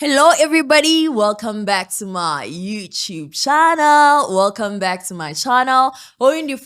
Hello, everybody. Welcome back to my YouTube channel. Welcome back to my channel. And if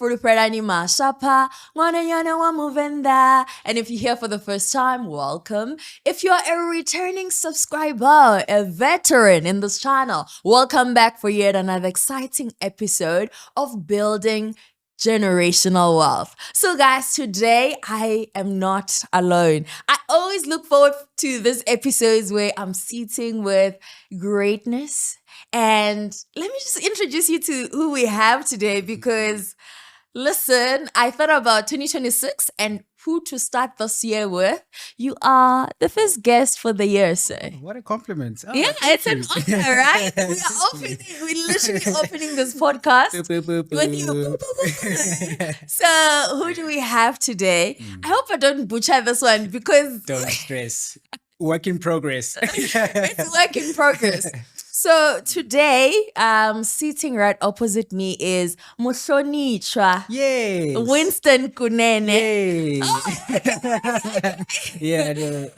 you're here for the first time, welcome. If you're a returning subscriber, a veteran in this channel, welcome back for yet another exciting episode of Building Generational Wealth. So, guys, today I am not alone. I always look forward to this episodes where I'm sitting with greatness. And let me just introduce you to who we have today because listen, I thought about 2026 and who to start this year with. You are the first guest for the year, sir. What a compliment. Oh, Yeah, thank it's an you. honor, right? We're literally opening this podcast with you. So, who do we have today? I hope I don't butcher this one because Don't stress. Work in progress. it's work in progress. So today, sitting right opposite me is Mushonichwa Yes. Winston Kunene. Yay. Yeah.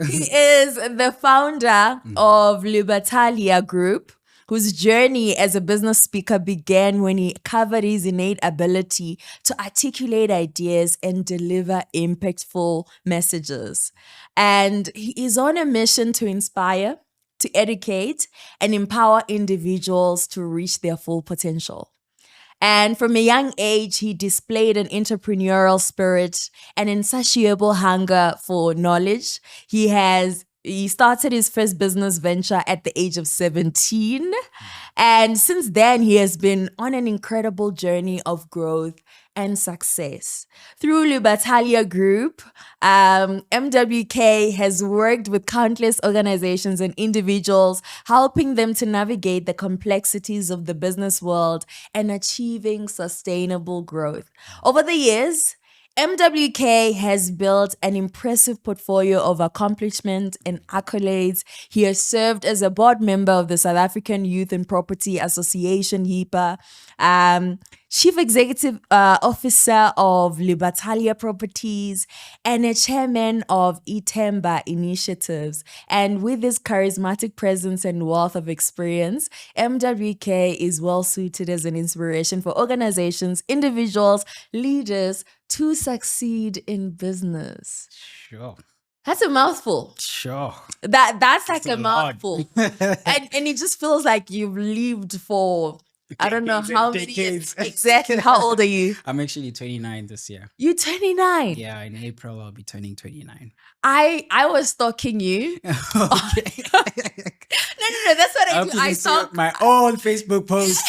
He is the founder of Libertalia Group, whose journey as a business speaker began when he covered his innate ability to articulate ideas and deliver impactful messages. And he is on a mission to inspire, to educate, and empower individuals to reach their full potential. And from a young age, he displayed an entrepreneurial spirit, an insatiable hunger for knowledge. He started his first business venture at the age of 17. And since then, he has been on an incredible journey of growth and success. Through Libertalia Group, MWK has worked with countless organizations and individuals, helping them to navigate the complexities of the business world and achieving sustainable growth. Over the years, MWK has built an impressive portfolio of accomplishment and accolades. He has served as a board member of the South African Youth and Property Association, HIPA, Chief Executive Officer of Libertalia Properties, and a chairman of Itemba Initiatives. And with his charismatic presence and wealth of experience, MWK is well suited as an inspiration for organizations, individuals, leaders to succeed in business. Sure. That's a mouthful. Sure. That's like a a lot. mouthful. and it just feels like you've lived for I don't know Decades and how many years. decades. Exactly. How old are you? I'm actually 29 this year. You're 29. Yeah, in April I'll be turning 29. I was stalking you. Okay. No. That's what I I'm do. keeping I to stalk. my own Facebook post.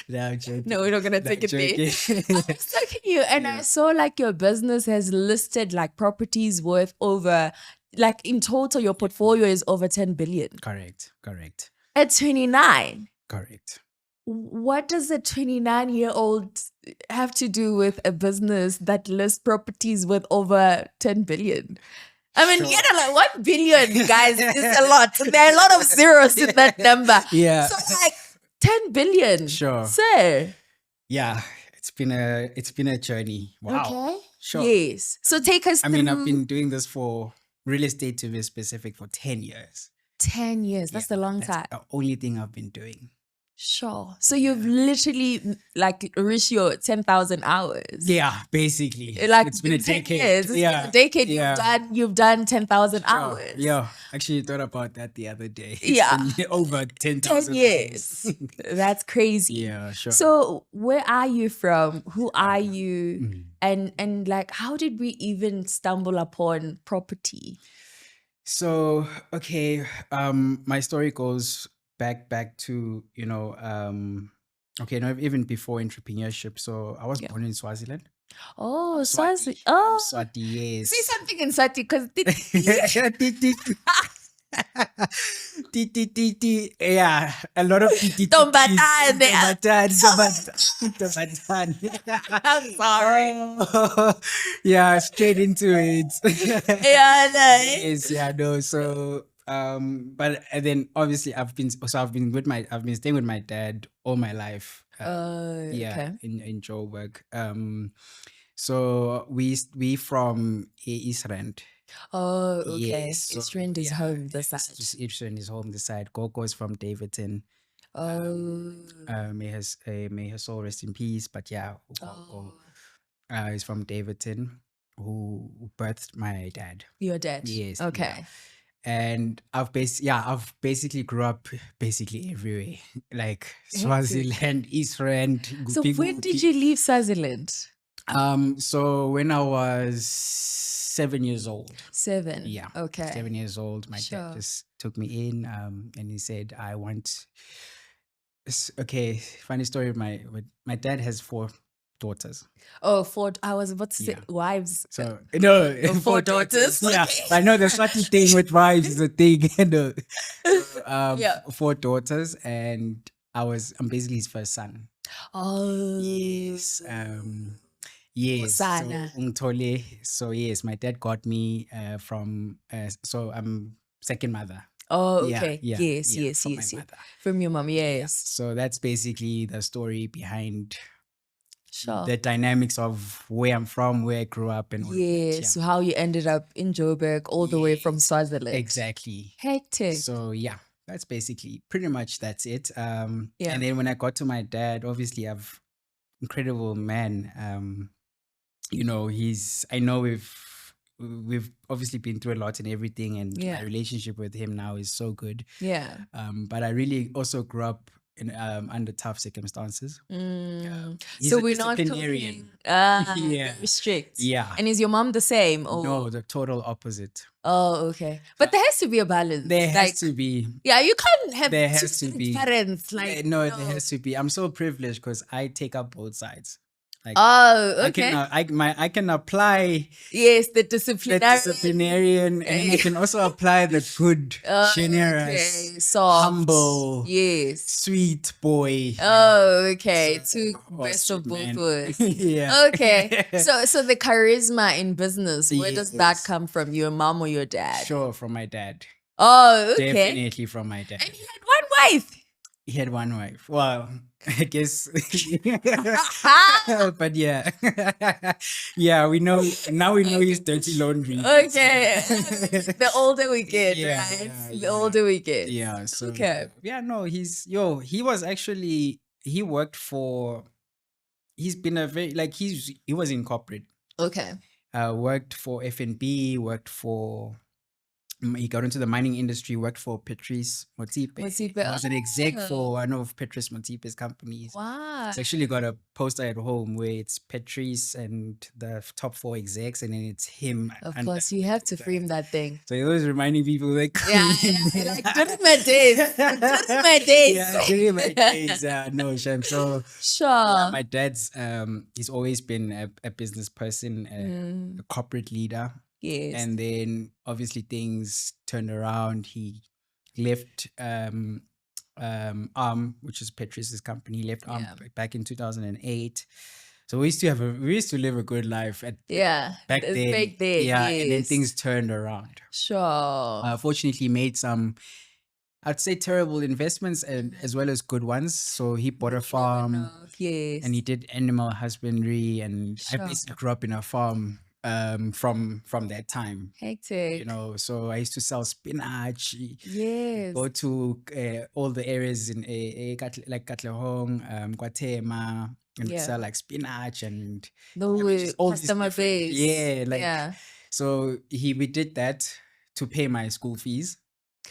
No, I'm joking. No, we're not gonna take it there. Joking. I was stalking you, and I saw like your business has listed like properties worth over, like in total, your portfolio is over 10 billion. Correct. At 29. Correct. What does a 29-year-old have to do with a business that lists properties with over 10 billion? I mean, Sure. you know, like 1 billion, guys, is a lot. There are a lot of zeros in that number. Yeah. So like 10 billion. Sure. Sir. Yeah, it's been a journey. Wow. Okay. Sure. Yes. So take us I through mean, I've been doing this for real estate to be specific for 10 years. 10 years. That's a long time. The only thing I've been doing. Sure. So you've literally like reached your 10,000 hours. Yeah, basically. Like it's been a in 10 decade. years. It's Yeah. been a decade. Yeah. You've done 10,000 Sure. hours. Yeah. Actually thought about that the other day. It's Yeah. been over 10,000 10 years. That's crazy. Yeah, sure. So where are you from? Who are you? And like how did we even stumble upon property? So, okay, my story goes back to, even before entrepreneurship. So I was born in Swaziland. Oh, Swati. Swazi. Oh, Swati, yes. say something in Swati because Yeah, a lot of Tombatane. I'm sorry. Yeah, straight into it. Yeah, no. Yes, yeah, no. So, but and then obviously I've been staying with my dad all my life. Okay. In Joburg. So we from East Rand. Oh, okay. Yes, so Estrand is home this it's side. just Ipswich is home this side. Gogo is from Davidson. Oh, May her soul rest in peace. But yeah, Gogo oh, is from Davidson, who birthed my dad. your dad. Yes, yeah. Okay. And I've basically grew up basically everywhere, like Hectic. Swaziland, East Rand, So Gupi when did Gupi. you leave Swaziland? So when I was 7 years old, 7. yeah, Okay. 7 years old, my Sure. dad just took me in, and he said, "I want." Okay, funny story. With my dad has 4 daughters. Oh, 4. I was about to say Yeah. wives. So no, Oh, 4 daughters. Yeah, Okay. I know the funny thing with wives is a thing. No. So, Yeah. 4 daughters, and I'm basically his first son. Oh. Yes. Yes. So Sana. Ungtole. So yes, my dad got me from. So I'm second mother. Oh, Yeah, okay. yeah, Yes, yeah, yes, from yes, my yes. mother. From your mom, Yeah. yes. So that's basically the story behind Sure. the dynamics of where I'm from, where I grew up, and all of that. Yes, Yeah. how you ended up in Joburg all the way from Yes, Swaziland. exactly. Hectic. So yeah, that's basically pretty much that's it. Yeah. And then when I got to my dad, obviously I've incredible man. You know, I know we've obviously been through a lot and everything, and Yeah. my relationship with him now is so good. Yeah. But I really also grew up in under tough circumstances. He's So a we're not disciplinarian. talking Yeah. very strict. Yeah. And is your mom the same? Or No, the total opposite. oh, okay. But there has to be a balance. There has Like, to be. yeah, you can't have There two has to strict be. parents. Like No, there has to be. I'm so privileged because I take up both sides. Like Oh, I okay. can apply Yes, the the disciplinary. disciplinarian, and then I can also apply the good, generous, Okay, soft. humble, Yes. sweet boy. Oh, okay. Two Oh, best of sweet both man. worlds. Yeah. Okay. So the charisma in business, where does that Yes. come from? Your mom or your dad? Sure, from my dad. Oh, okay. Definitely from my dad. And he had one wife. He had one wife. Well, I guess. But yeah. Yeah, we know. Now we know he's dirty laundry. Okay. The older we get, Yeah, right? yeah, The yeah. older we get. Yeah. So Okay. yeah, no, he was actually he worked for he's been a very like he was in corporate. Okay. Worked for FNB, worked for he got into the mining industry, worked for Patrice Motsepe. Motsepe, He was an exec oh. for one of Patrice Motsepe's companies. Wow. It's actually got a poster at home where it's Patrice and the top 4 execs, and then it's him. Of under course, you have to the- frame that thing. So he was reminding people like, Yeah, like during my days. During my days. Yeah, during my days. No, Shem. So Sure. my dad's he's always been a business person, a corporate leader. Yes. And then obviously things turned around. He left Arm, which is Patrice's company. He left Arm back in 2008. So we used to live a good life back then. Back then. Yeah, and then Yes. things turned around. Sure. Fortunately, made some, I'd say, terrible investments and as well as good ones. So he bought a farm, Yes. and he did animal husbandry, and I Sure. basically grew up in a farm from that time. Hectic. You know, so I used to sell spinach. Yes. Go to all the areas in like Katlehong, Guatema, and Yeah. sell like spinach and The all these customer different- base. Yeah, like yeah. so we did that to pay my school fees.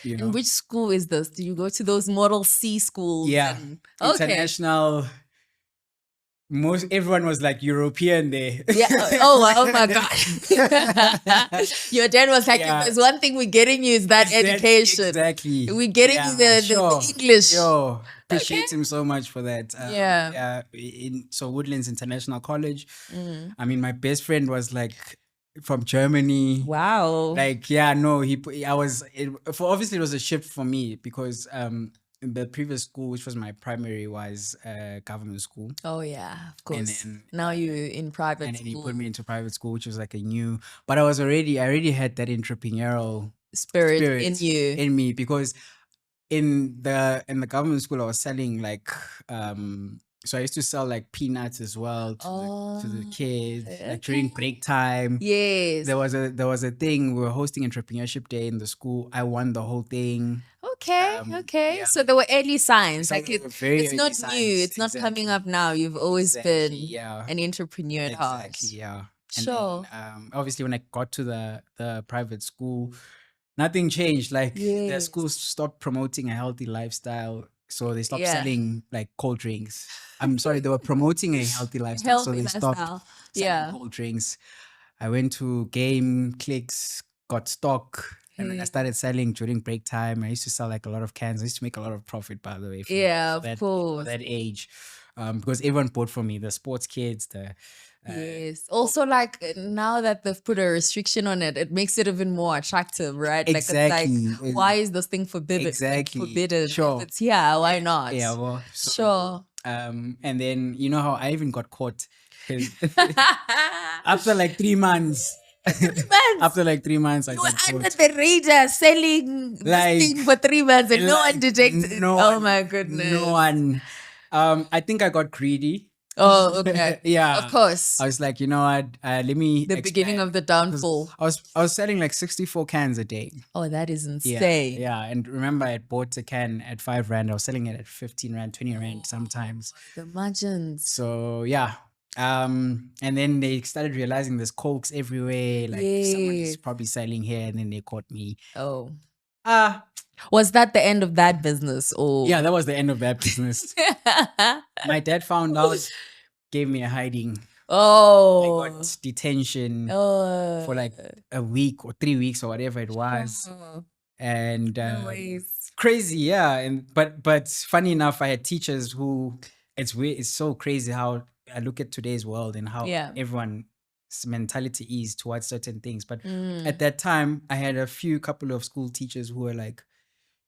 You know, And which school is this? Do you go to those Model C schools? yeah, and- okay. international. Everyone was like European there. Yeah. Oh my God. Your dad was like, Yeah. if there's one thing we're getting you is that education. Exactly. We're getting you the English. Yo, appreciate him so much for that. Yeah. So Woodlands International College. Mm. I mean, my best friend was like from Germany. Wow. Like, yeah, no, obviously it was a shift for me because the previous school, which was my primary, was government school. Oh yeah, of course. then- now you're in private And then he school. put me into private school, which was like but I already had that entrepreneurial spirit in you. in me, because in the government school I was selling like So I used to sell like peanuts as well to the kids, like during okay. break time. Yes. There was a thing, we were hosting Entrepreneurship Day in the school. I won the whole thing. Okay. Okay. Yeah. So there were early signs. Some Like were very it's early not new. signs. It's not coming Exactly. up now. You've always Exactly. been Yeah. an entrepreneur at heart. Exactly. Yeah. And Sure. then obviously when I got to the private school, nothing changed. Like the Yes. schools stopped promoting a healthy lifestyle. So they stopped Yeah. selling like cold drinks. I'm sorry, they were promoting a healthy lifestyle. So Healthy they stopped lifestyle. selling Yeah. cold drinks. I went to game clicks, got stock, and then I Hey. started selling during break time. I used to sell like a lot of cans. I used to make a lot of profit, by the way, Yeah, for of for course. that age, because everyone bought from me. The sports kids, Yes. Also, like now that they've put a restriction on it, it makes it even more attractive, right? Like it's exactly, like, why is this thing forbidden? exactly, Forbidden. sure, If it's here, why not? yeah, well, so, Sure. and then you know how I even got caught 'cause after like 3 months. 3 months. After like 3 months, I You were got under caught. the radar selling Like, this thing for 3 months and no one Like, detected. no Oh one- my goodness. No one. I think I got greedy. Oh, okay. Yeah. Of course. I was like, you know what? Let me. The beginning of the expand. 'Cause downfall. I was selling like 64 cans a day. Oh, that is Yeah. insane. Yeah. And remember, I had bought a can at 5 rand. I was selling it at 15 rand, 20 rand sometimes. The margins. So yeah. And then they started realizing there's cokes everywhere. Like someone is Yes. probably selling here, and then they caught me. Oh. Ah. Was that the end of that business? Or Yeah, that was the end of that business. My dad found out, gave me a hiding. I Oh. got detention Oh. for like a week or 3 weeks or whatever it was. Oh. And No ways. crazy, yeah. And but funny enough, I had teachers who it's weird, it's so crazy how I look at today's world and how Yeah. everyone's mentality is towards certain things. But Mm. at that time, I had a couple of school teachers who were like,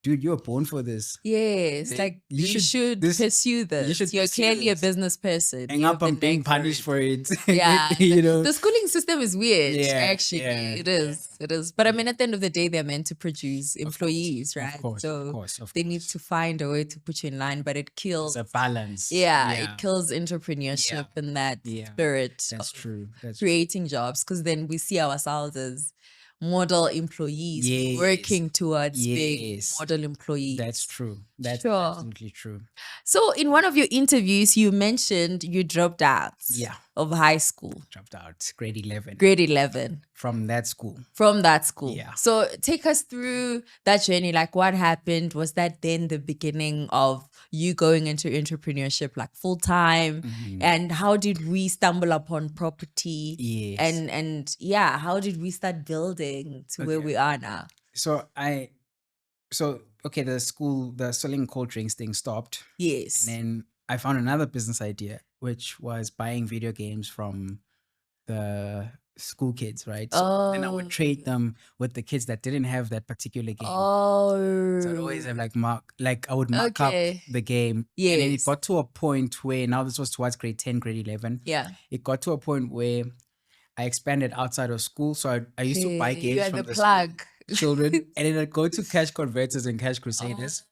dude, you're born for this. Yes, They- like you you should should- pursue this. should You're pursue clearly a this. business person. Hang You up have on the being knack punished for it. Yeah, you know. the schooling system is weird. Yeah, Actually, yeah, it is. It is. But I mean, at the end of the day, they're meant to produce employees, right? Of course, so of course, of they course. need to find a way to put you in line. But it kills. It's a balance. Yeah, it kills entrepreneurship and that Yeah, spirit That's of true. That's creating jobs, because then we see ourselves as model employees Yes. working towards being Yes. model employees. That's true. That's Sure. absolutely true. So in one of your interviews, you mentioned you dropped out Yeah. of high school, Dropped out grade 11 grade 11, from that school. from that school. Yeah. So take us through that journey. Like, what happened? Was that then the beginning of you going into entrepreneurship like full time? Mhm. And how did we stumble upon property? Yes. And yeah, how did we start building to where Okay. we are now? So okay, the selling cold drinks thing stopped. Yes. And then I found another business idea, which was buying video games from the school kids, right? So then I would trade them with the kids that didn't have that particular game. Oh. So I'd always have I would mark Okay. up the game. And then it Yes. got to a point where, now this was towards grade 10, grade 11. Yeah. It got to a point where I expanded outside of school. So I used to buy Okay, games you are from the the plug. children, and then I'd go to cash converters and cash crusaders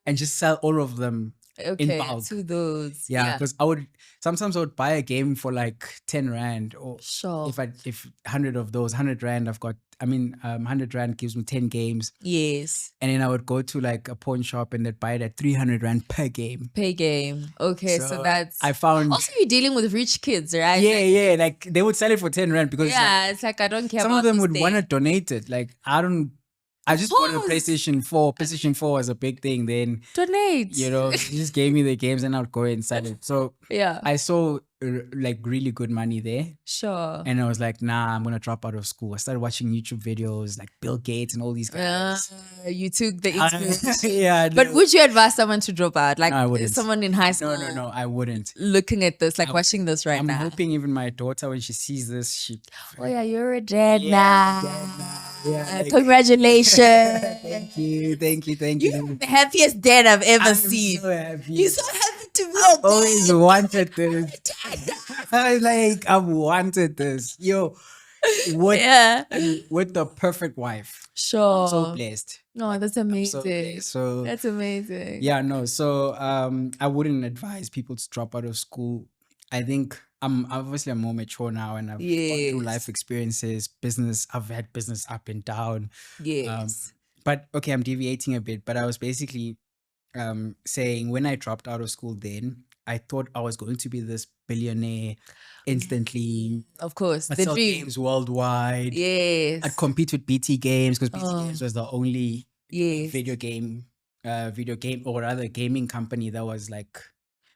and just sell all of them. Okay, bulk. to those. Yeah, because sometimes I would buy a game for like 10 rand, or Sure. if 100 of those, 100 rand, 100 rand gives me 10 games. Yes. And then I would go to like a pawn shop and they'd buy it at 300 rand per game. Pay game. Okay, so that's I found, also you're dealing with rich kids, right? yeah, like they would sell it for 10 rand because like, Yeah, it's like I don't care some about of them this would thing. want to donate it. Like I just bought a Pause. PlayStation 4. PlayStation 4 was a big thing then. Donate. You know, he just gave me the games and I would go and sell it. So Yeah. I saw like really good money there. Sure. And I was like, nah, I'm going to drop out of school. I started watching YouTube videos like Bill Gates and all these guys. You took the inspiration. Yeah. But no. would you advise someone to drop out? Like No, I wouldn't. someone in high school No, I wouldn't. looking at this, like watching this right I'm now. hoping even my daughter, when she sees this, she... Oh yeah, you're a dad now. Yeah, like- Congratulations. Thank you. You're the happiest dad I've ever I'm seen. so happy. You're so happy to be a Always wanted this. I was like, I've wanted this. Yo, with Yeah. with the perfect wife. Sure. So blessed. No, that's amazing. So That's amazing. yeah, no. So I wouldn't advise people to drop out of school. I think I'm more mature now, and I've gone through life Yes. experiences, business. I've had business up and down. Yes. But okay, I'm deviating a bit. But I was basically saying when I dropped out of school, then I thought I was going to be this billionaire instantly. Of course. I'd The sell dream. games worldwide. Yes. I'd compete with BT Games because BT Oh, Games was the only yes. video game or rather gaming company that was like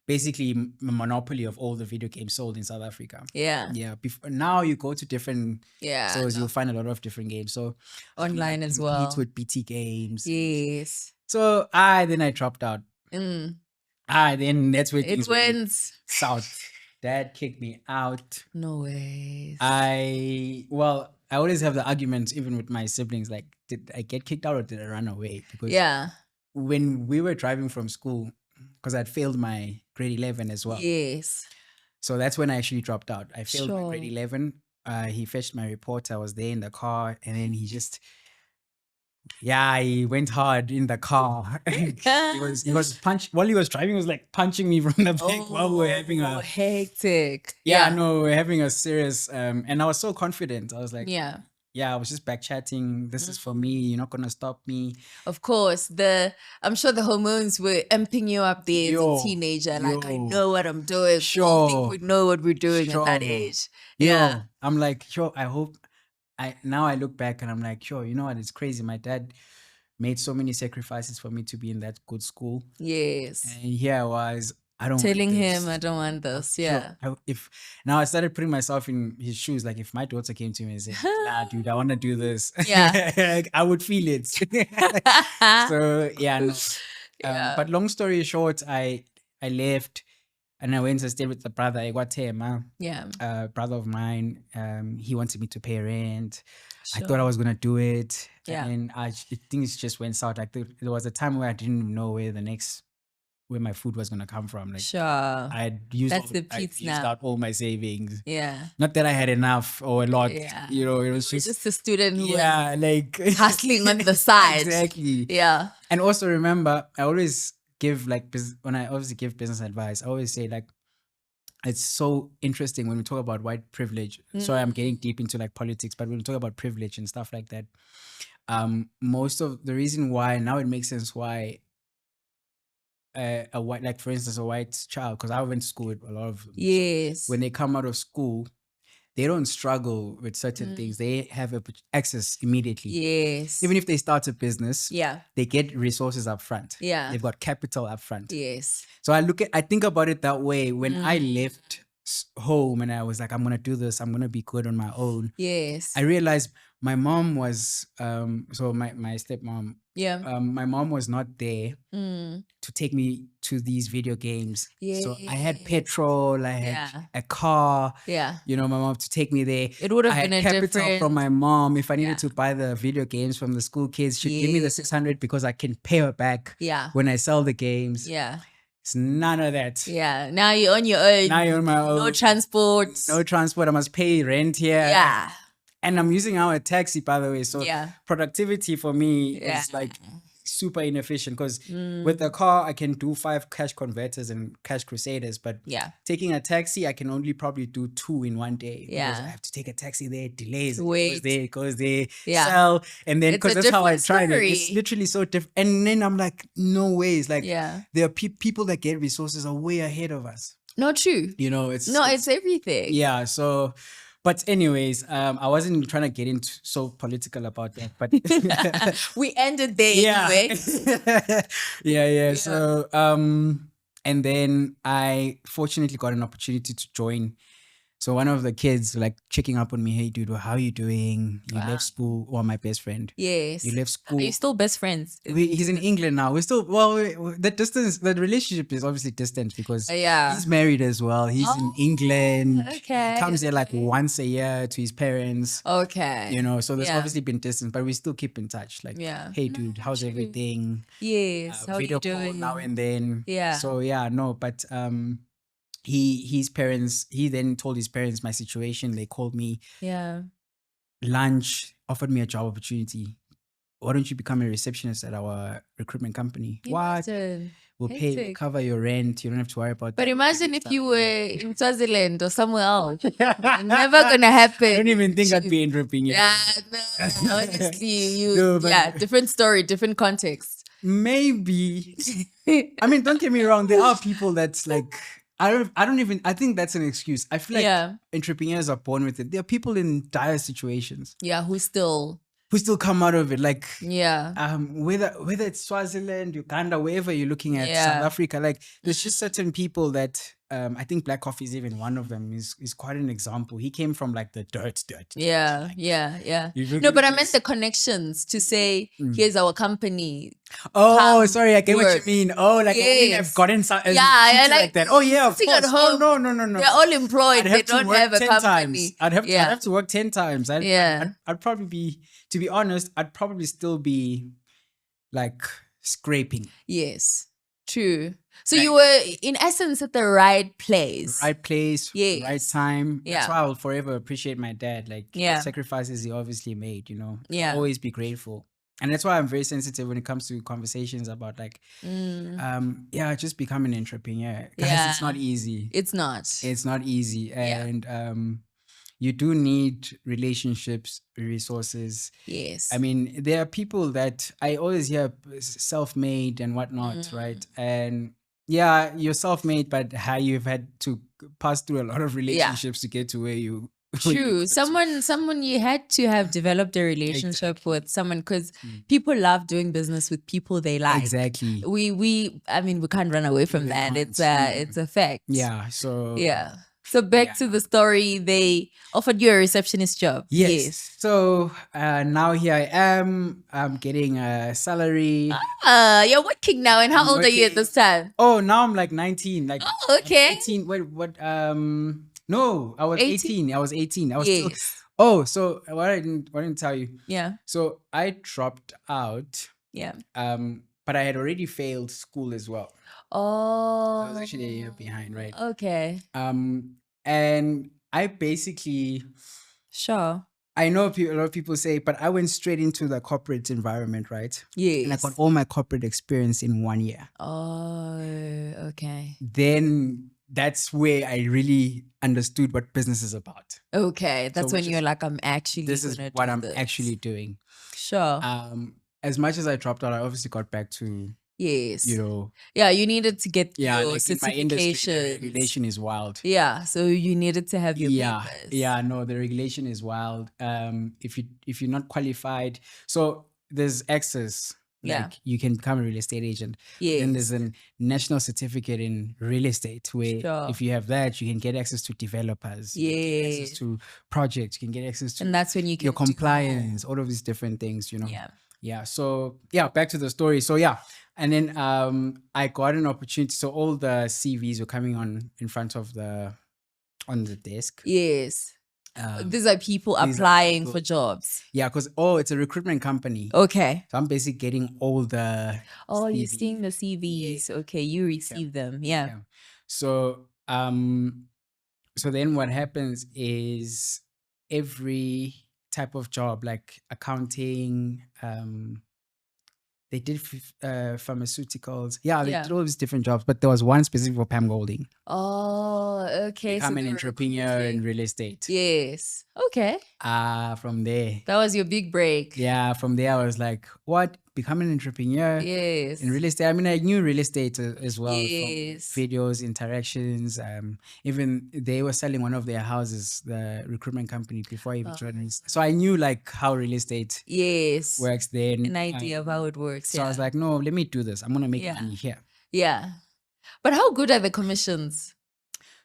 basically a monopoly of all the video games sold in South Africa. Yeah. Yeah. Now you go to different Yeah. stores, you'll find a lot of different games. So Online as compete well. with BT Games. Yes. So then I dropped out. Mm. Then that's where It things went went south. Dad kicked me out. no ways. I always have the argument even with my siblings, like, did I get kicked out or did I run away? Because Yeah. when we were driving from school, because I'd failed my grade 11 as well. Yes. So that's when I actually dropped out. I failed my Sure. grade 11. He fetched my report. I was there in the car, and then he went hard in the car. he was while he was driving, he was like punching me from the back while we were having a hectic. no, we're having a serious and I was so confident. I was like, Yeah. I was just back chatting. This is for me. You're not gonna stop me. Of course, I'm sure the hormones were amping you up there as a teenager. Like, I know what I'm doing. Sure. I think we know what we're doing at that age. Yeah. I'm like, I hope now I look back and I'm like, you know what? It's crazy. My dad made so many sacrifices for me to be in that good school. Yes. And here I was, I don't telling want this. him I don't want this. Yeah. Now I started putting myself in his shoes. Like if my daughter came to me and said, nah, dude, I want to do this. Yeah. I would feel it. So yeah, no. But long story short, I left and I went to stay with the brother. I got him, brother of mine. He wanted me to pay rent. Sure. I thought I was gonna do it. Yeah. And things just went south. Like there was a time where I didn't know where my food was gonna come from. Like sure. I used out all my savings. Yeah. Not that I had enough or a lot. Yeah. You know, it was just a student who was like hustling on the side. Exactly. Yeah. And also remember, I always give when I obviously give business advice, I always say like it's so interesting when we talk about white privilege. Sorry, I'm getting deep into like politics, but when we talk about privilege and stuff like that, most of the reason why now it makes sense why a white, like for instance, a white child, because I went to school with a lot of them. Yes. So when they come out of school, they don't struggle with certain things. They have access immediately. Yes. Even if they start a business, they get resources up front. Yeah. They've got capital up front. Yes. So I think about it that way. When I left home and I was like, I'm going to do this, I'm going to be good on my own. Yes. I realized my mom was, so my stepmom, my mom was not there to take me to these video games. Yes. So I had petrol, I had a car, you know, my mom to take me there. It would have been a capital from my mom. If I needed to buy the video games from the school kids, she'd give me the 600 because I can pay her back when I sell the games. Yeah. It's none of that. Yeah. Now you're on your own. Now you're on my own. No transport. No transport. I must pay rent here. Yeah. And I'm using our taxi, by the way. So productivity for me is like super inefficient because with the car, I can do 5 cash converters and cash crusaders. But taking a taxi, I can only probably do 2 in one day. Yeah. Because I have to take a taxi there, delays, it goes there, sell. And then, because that's how I tried it. It's literally so different. And then I'm like, no ways. Like, there are people that get resources are way ahead of us. Not true. You know, it's everything. Yeah. So... But anyways, I wasn't trying to get into so political about that, but we ended there anyway. Yeah. So, and then I fortunately got an opportunity to join. So one of the kids like checking up on me, hey dude, how are you doing? You left school, or my best friend. Yes. You left school. Are you still best friends? He's in England now. We're still, the relationship is obviously distant because he's married as well. He's in England. Okay. He comes there like once a year to his parents. Okay. You know, so there's obviously been distance, but we still keep in touch. Like, hey dude, how's everything? Yes. How video are you doing? Call now and then. Yeah. So but he then told his parents my situation. They called me lunch, offered me a job opportunity. why don't you become a receptionist at our recruitment company? Imagine. We'll cover your rent. You don't have to worry about that. But imagine if you were in Swaziland or somewhere else. Never gonna happen. I don't even think I'd be entrepreneur. Yeah, no, honestly, different story, different context. Maybe. I mean, don't get me wrong. There are people that's like, I think that's an excuse. I feel like entrepreneurs are born with it. There are people in dire situations. Yeah, who still come out of it. Like, whether it's Swaziland, Uganda, wherever you're looking at, South Africa, like there's just certain people that, I think Black Coffee is even one of them, is quite an example. He came from like the dirt. Yeah. No, but I meant the connections to say, here's our company. Oh, sorry, I get what you mean. Oh, like I've gotten like that. Oh yeah, of course. Oh, no. They're all employed. They don't have a company. I'd have to work 10 times. I'd probably be, to be honest, I'd probably still be like scraping. Yes, true. So you were, in essence, at the right place. Right place, right time. That's why I will forever appreciate my dad. Like, the sacrifices he obviously made, I'll always be grateful. And that's why I'm very sensitive when it comes to conversations about like, just become an entrepreneur. Guys, it's not easy. It's not. It's not easy. And you do need relationships, resources. Yes. I mean, there are people that I always hear self-made and whatnot, right? And you're self-made, but how you've had to pass through a lot of relationships to get to where you. True. Someone you had to have developed a relationship with someone, because people love doing business with people they like. Exactly. We can't run away from that. It's a fact. Yeah. So. Yeah. So back to the story, they offered you a receptionist job. Yes. So now here I am. I'm getting a salary. You're working now. And how old are you at this time? Oh, now I'm like 19. Like, okay. 18. Wait, what? No, I was 18. I was still. Oh, so what I didn't tell you. Yeah. So I dropped out. Yeah. But I had already failed school as well. Oh. So I was actually a year behind, right? Okay. And I basically. Sure. I know a lot of people say, but I went straight into the corporate environment, right? Yes. And I got all my corporate experience in 1 year. Oh, okay. Then that's where I really understood what business is about. Okay. That's when you're like, I'm actually this is what I'm actually doing. Sure. As much as I dropped out, I obviously got back to you needed to get your like certification. My industry, the regulation is wild. Yeah, so you needed to have your papers. Yeah, no, the regulation is wild. If you're not qualified, so there's access. Like you can become a real estate agent. Yes. Then there's a national certificate in real estate where if you have that, you can get access to developers. Yeah. You can get access to projects. You can get access to, and that's when you can your compliance, all of these different things, Yeah. So back to the story. So and then I got an opportunity. So all the CVs were coming on in front of on the desk. Yes. These are people applying for jobs. Yeah, because it's a recruitment company. Okay. So I'm basically getting all the CVs. You're seeing the CVs. Okay, you receive them. Yeah. So so then what happens is every type of job, like accounting, they did pharmaceuticals. Yeah, they did all these different jobs, but there was one specific for Pam Golding. Oh, okay. I'm an entrepreneur in real estate. Yes. Okay. From there. That was your big break. Yeah, from there I was like, what? Become an entrepreneur? Yes. In real estate. I mean, I knew real estate as well. Yes. From videos, interactions. Even they were selling one of their houses, the recruitment company, before I even joined. So I knew like how real estate works then. An idea of how it works. So I was like, no, let me do this. I'm going to make money here. Yeah. But how good are the commissions?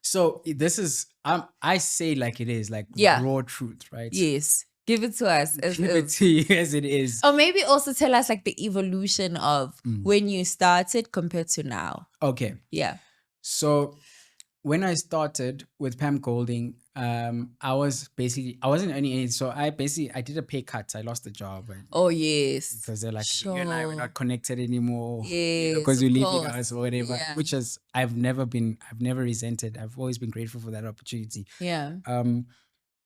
So this is, I say like it is, like raw truth, right? Yes. Give it to us. Give it to you as it is. Or maybe also tell us like the evolution of when you started compared to now. Okay. Yeah. So when I started with Pam Golding, I wasn't earning anything. So I did a pay cut. I lost the job. Oh, yes. Because they're like, you and I were not connected anymore. Yes. Because you're leaving us or whatever. Yeah. Which is, I've never resented. I've always been grateful for that opportunity. Yeah.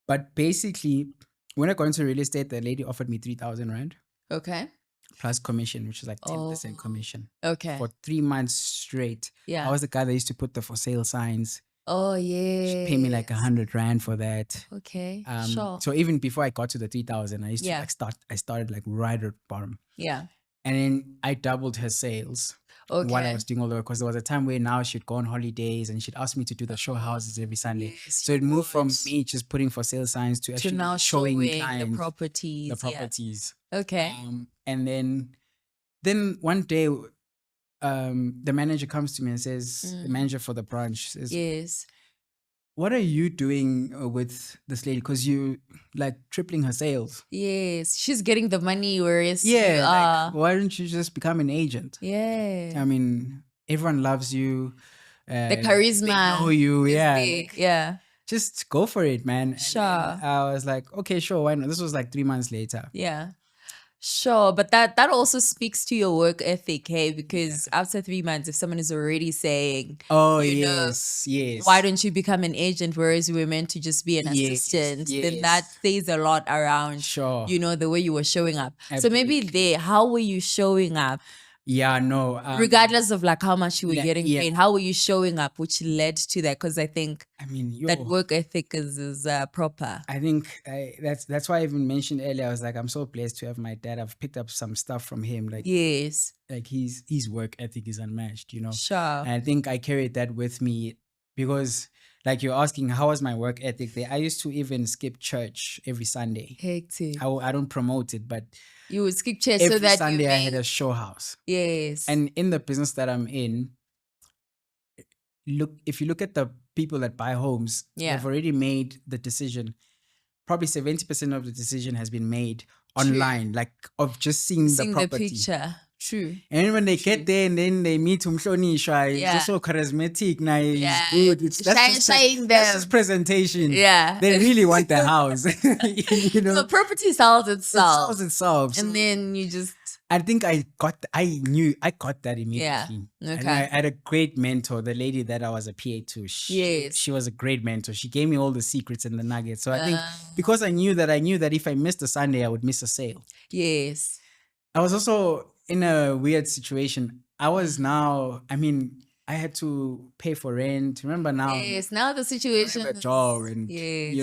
But basically, when I got into real estate, the lady offered me 3,000 Rand. Okay. Plus commission, which is like 10% commission. Okay. For 3 months straight. Yeah. I was the guy that used to put the for sale signs. Oh, yeah. She paid me like 100 Rand for that. Okay. Sure. So even before I got to the 3,000, I used to I started like right at bottom. Yeah. And then I doubled her sales while I was doing all the work, because there was a time where now she'd go on holidays and she'd ask me to do the show houses every Sunday. Yes, so it moved from me just putting for sale signs to actually now showing the properties. Yeah. Okay. And then one day, the manager comes to me and says, the manager for the branch says, yes, what are you doing with this lady? Because you like tripling her sales. Yes, she's getting the money, whereas like, why don't you just become an agent? Yeah. I mean, everyone loves you. The charisma. They know you. Yeah. Yeah. Just go for it, man. Sure. And I was like, okay, sure, why not? This was like 3 months later. Yeah. Sure, but that also speaks to your work ethic, hey? Because after 3 months, if someone is already saying, "Oh, yes, why don't you become an agent?" Whereas we were meant to just be an assistant, then that says a lot around, the way you were showing up. Absolutely. So maybe how were you showing up? Yeah, no. Regardless of like how much you were getting paid, how were you showing up, which led to that? Because I think that work ethic is proper. I think that's why I even mentioned earlier. I was like, I'm so blessed to have my dad. I've picked up some stuff from him. Like, yes, like his work ethic is unmatched. Sure. And I think I carried that with me because, like, you're asking, how was my work ethic there? I used to even skip church every Sunday. Hectic. I don't promote it, but you would skip church every so that Sunday I had a show house. Yes. And in the business that I'm in, if you look at the people that buy homes, they've already made the decision. Probably 70% of the decision has been made online, like of just seeing the property. The picture. True. And when they get there and then they meet Umshonisha, he's just so charismatic, nice, good. That's just presentation. Yeah. They really want the house. So property sells itself. It sells itself. And then you just... I think I got that immediately. Yeah. Okay. And I had a great mentor, the lady that I was a PA to. She was a great mentor. She gave me all the secrets and the nuggets. So I think because I knew that if I missed a Sunday, I would miss a sale. Yes. I was also in a weird situation. I had to pay for rent. Remember now? Yes, now the situation. I have a job and, I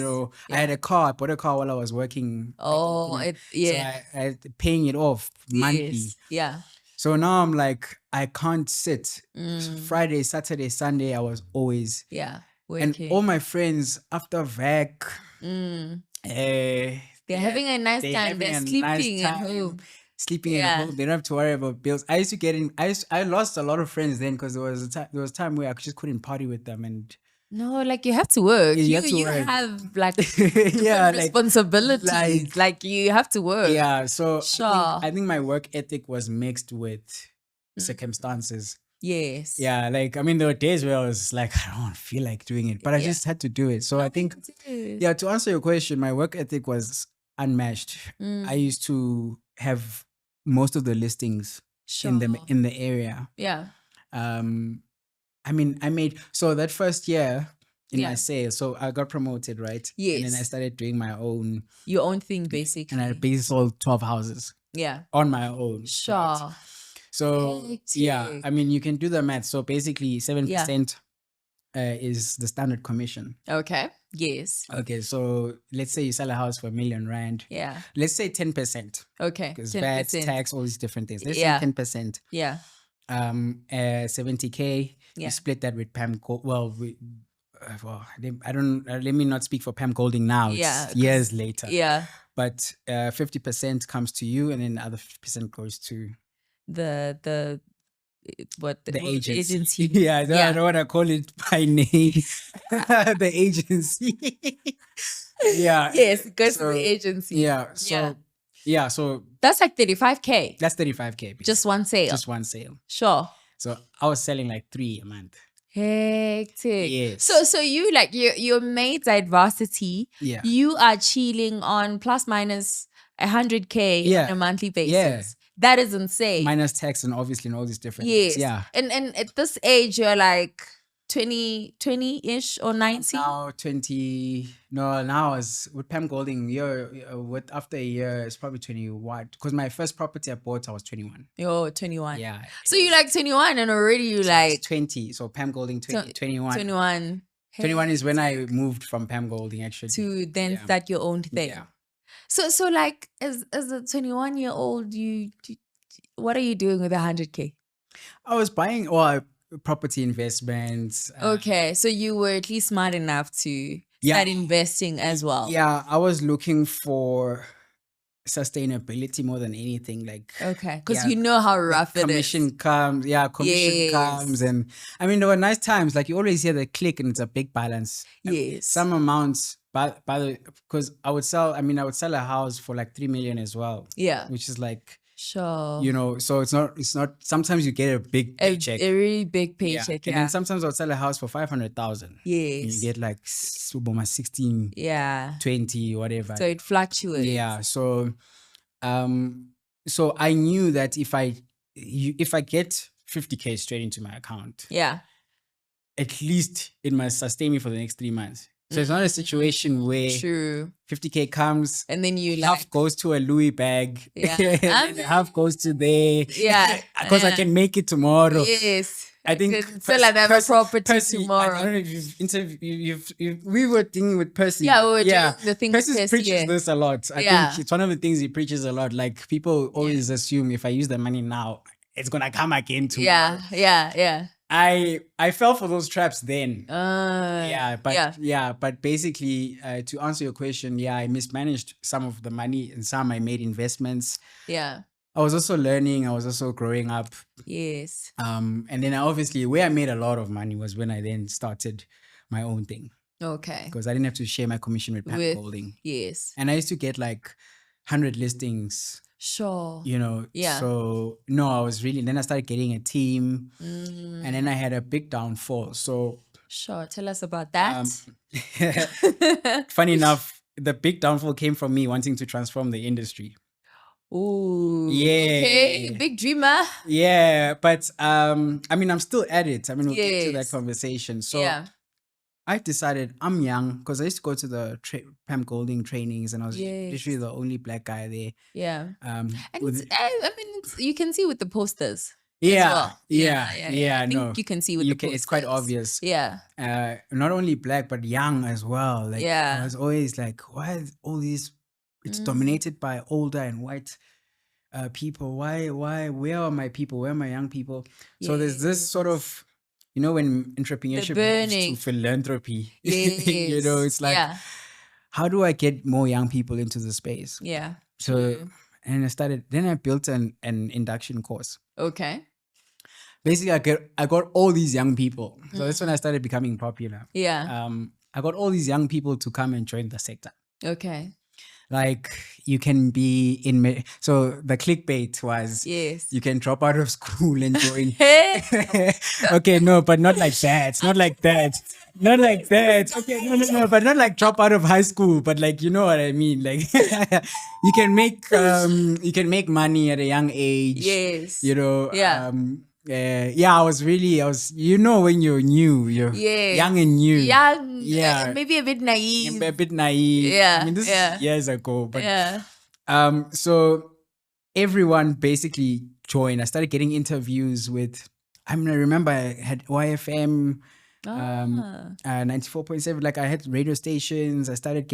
had a car. I bought a car while I was working. Oh, So I paying it off monthly. Yes. Yeah. So now I'm like, I can't sit. Friday, Saturday, Sunday, I was always. Yeah. Working. And all my friends after VAC, they're having a nice time. They're sleeping at home. Sleeping at home, they don't have to worry about bills. I used to get in. I lost a lot of friends then because there was a time where I just couldn't party with them. And no, like you have to work. You have like responsibilities. Like you have to work. Yeah, so I think my work ethic was mixed with circumstances. Yes. Yeah, like there were days where I was like, I don't feel like doing it, but I just had to do it. So I think, to answer your question, my work ethic was unmatched. I used to have most of the listings in the area. Yeah. I made that first year in my sales. So I got promoted, right? Yes. And then I started doing your own thing, basically. And I basically sold 12 houses. Yeah. On my own. Sure. Right? So you can do the math. So basically 7% is the standard commission. Okay. Yes. Okay, so let's say you sell a house for R1 million. Yeah. Let's say 10%. Okay. Because VAT, tax, all these different things. Let's say 10%. Yeah. 70K. You split that with Pam. Let me not speak for Pam Golding now. It's years later. Yeah. But 50% comes to you, and then the other 50% goes to the agency. Yeah, I don't want to call it by name. The agency. Yeah. Yes, it goes to the agency. Yeah. So that's like 35K. That's 35K. Basically. Just one sale. Just one sale. Sure. So I was selling like 3 a month. Hectic. Yes. So you like your mates at varsity. Yeah. You are chilling on plus minus 100K on a monthly basis. Yeah. That is insane. Minus tax and obviously and all these different things. Yeah. And at this age, you're like 20-ish or 19? Now 20. No, now as with Pam Golding, after a year, it's probably 21. Because my first property I bought, I was 21. You're 21. Yeah. So you like 21 and already you like 20. So Pam Golding 21. 21. 21 is when I moved from Pam Golding actually. To then start your own thing. Yeah. So like as a 21-year-old, what are you doing with 100K? I was buying property investments. Okay, so you were at least smart enough to start investing as well. Yeah, I was looking for sustainability more than anything. Like, okay, because you know how rough it is. Commission comes, comes, and I mean there were nice times. Like you always hear the click, and it's a big balance. Yes, some amounts, but because I would sell a house for like 3 million as well. Yeah, which is like. Sure. You know, so it's not, sometimes you get a big paycheck. A really big paycheck. And then sometimes I'll sell a house for 500,000. Yes. And you get like 16, 20, whatever. So it fluctuates. Yeah. So, so I knew that if I get 50K straight into my account. Yeah. At least it must sustain me for the next 3 months. So it's not a situation where 50K comes and then half goes to a Louis bag, and half goes to there. Yeah, because I can make it tomorrow. Yes, I think sell another property tomorrow. I don't know if you've we were thinking with Percy. Yeah, we were doing the thing with Percy. Preaches this a lot. I think it's one of the things he preaches a lot. Like people always assume if I use the money now, it's gonna come again tomorrow. Yeah. I fell for those traps then. But basically, to answer your question, I mismanaged some of the money and some I made investments. Yeah. I was also learning. I was also growing up. Yes. And then obviously where I made a lot of money was when I then started my own thing. Okay. Because I didn't have to share my commission with Pat Golding. Yes. And I used to get like 100 listings. Sure. You know, so no, I started getting a team and then I had a big downfall. So sure, tell us about that. Funny enough, the big downfall came from me wanting to transform the industry. Ooh. Yeah. Okay, big dreamer. Yeah, but I mean, I'm still at it. I mean, we'll get to that conversation. So I decided I'm young because I used to go to the Pam Golding trainings and I was literally the only black guy there. Yeah. And you can see with the posters. Yeah. I think you can see with the posters. It's quite obvious. Yeah. Not only black, but young as well. Like, I was always like, why is all these, it's dominated by older and white people. Where are my people? Where are my young people? So there's this sort of, you know, when entrepreneurship moves to philanthropy, you know, it's like, how do I get more young people into the space? Yeah. So, and I built an induction course. Okay. Basically, I got all these young people. So that's when I started becoming popular. Yeah. I got all these young people to come and join the sector. Okay. Like you can be so the clickbait was you can drop out of school and join. Okay, no, but not like that. Not like that. Not like that. Okay, no, but not like drop out of high school, but like you know what I mean. Like you can make money at a young age. Yes. You know. Yeah. I was you know, when you're new, you're young and new. Young, maybe a bit naive. Yeah. I mean, this is years ago, but so everyone basically joined. I started getting interviews with, I remember I had YFM, 94.7. Like I had radio stations. I started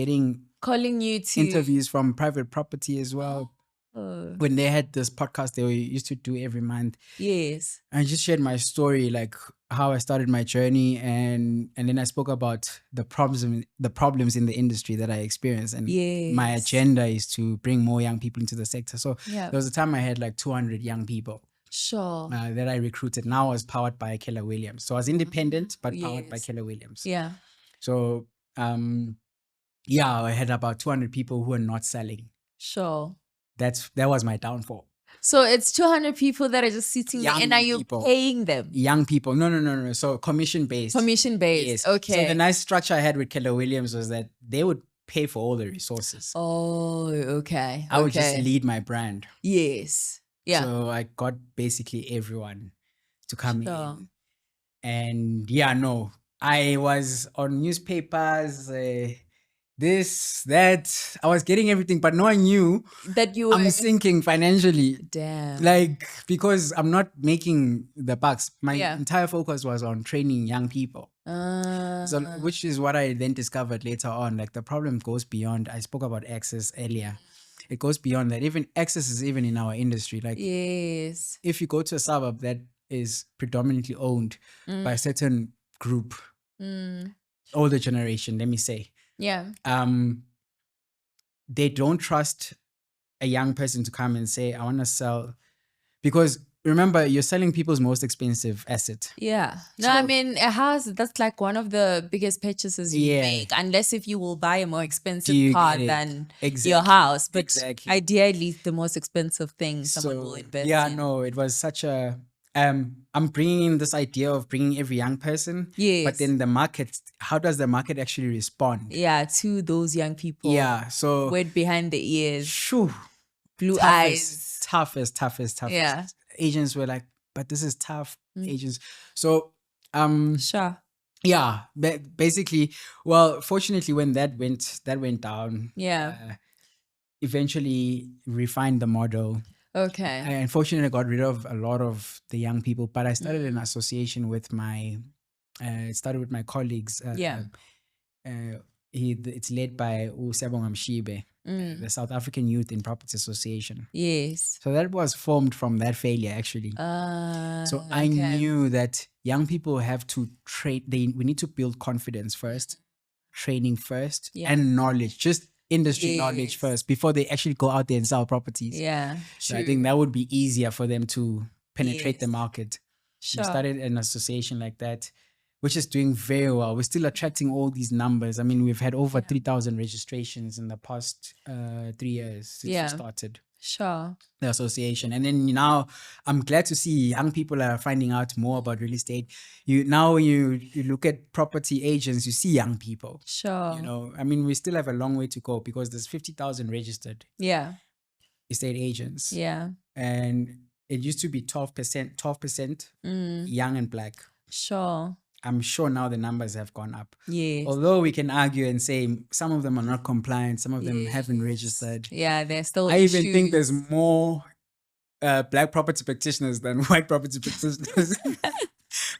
calling you to interviews from Private Property as well. When they had this podcast they used to do every month. Yes. I just shared my story, like how I started my journey, and then I spoke about the problems in the industry that I experienced, and my agenda is to bring more young people into the sector. So there was a time I had like 200 young people. Sure. That I recruited. Now I was powered by Keller Williams. So I was independent but powered by Keller Williams. Yeah. So I had about 200 people who were not selling. Sure. That was my downfall. So it's 200 people that are just sitting there, and are you paying them? Young people. No. So commission based. Yes. Okay. So the nice structure I had with Keller Williams was that they would pay for all the resources. Oh, okay. I would just lead my brand. Yes. Yeah. So I got basically everyone to come in. And yeah, no, I was on newspapers, this, that. I was getting everything, but no one knew that you were I'm sinking financially. Damn. Like, because I'm not making the bucks. My entire focus was on training young people. So, which is what I then discovered later on. Like, the problem goes beyond. I spoke about access earlier. It goes beyond that. Even access is even in our industry. Like, yes, if you go to a suburb that is predominantly owned by a certain group, older generation, let me say, they don't trust a young person to come and say, I want to sell, because remember, you're selling people's most expensive asset. Yeah. No, I mean, a house, that's like one of the biggest purchases you make, unless if you will buy a more expensive car than your house. But ideally, the most expensive thing someone will invest in. Yeah, no, it was such a... I'm bringing in this idea of bringing every young person. Yes. But then the market, how does the market actually respond? Yeah, to those young people. Yeah, so... Wet behind the ears. Shoo. Blue eyes. Toughest. Yeah. Agents were like, but this is tough, agents. So, sure. Yeah, basically, well, fortunately, when that went down, eventually refined the model. Okay. Unfortunately, I got rid of a lot of the young people, but I started an association with my colleagues. It's led by Usabong Mshibe, the South African Youth in Property Association. Yes. So that was formed from that failure, actually. So I knew that young people have to train. We need to build confidence first, training first, and knowledge, just industry knowledge first before they actually go out there and sell properties. Yeah. So I think that would be easier for them to penetrate the market. Sure. We started an association like that, which is doing very well. We're still attracting all these numbers. I mean, we've had over 3,000 registrations in the past 3 years since we started. Sure. The association. And then now I'm glad to see young people are finding out more about real estate. You look at property agents, you see young people. Sure. You know, I mean, we still have a long way to go because there's 50,000 registered estate agents. Yeah. And it used to be 12% young and black. Sure. I'm sure now the numbers have gone up. Yes. Although we can argue and say some of them are not compliant, some of them haven't registered. Yeah, there's still I issues. even think there's more black property practitioners than white property practitioners.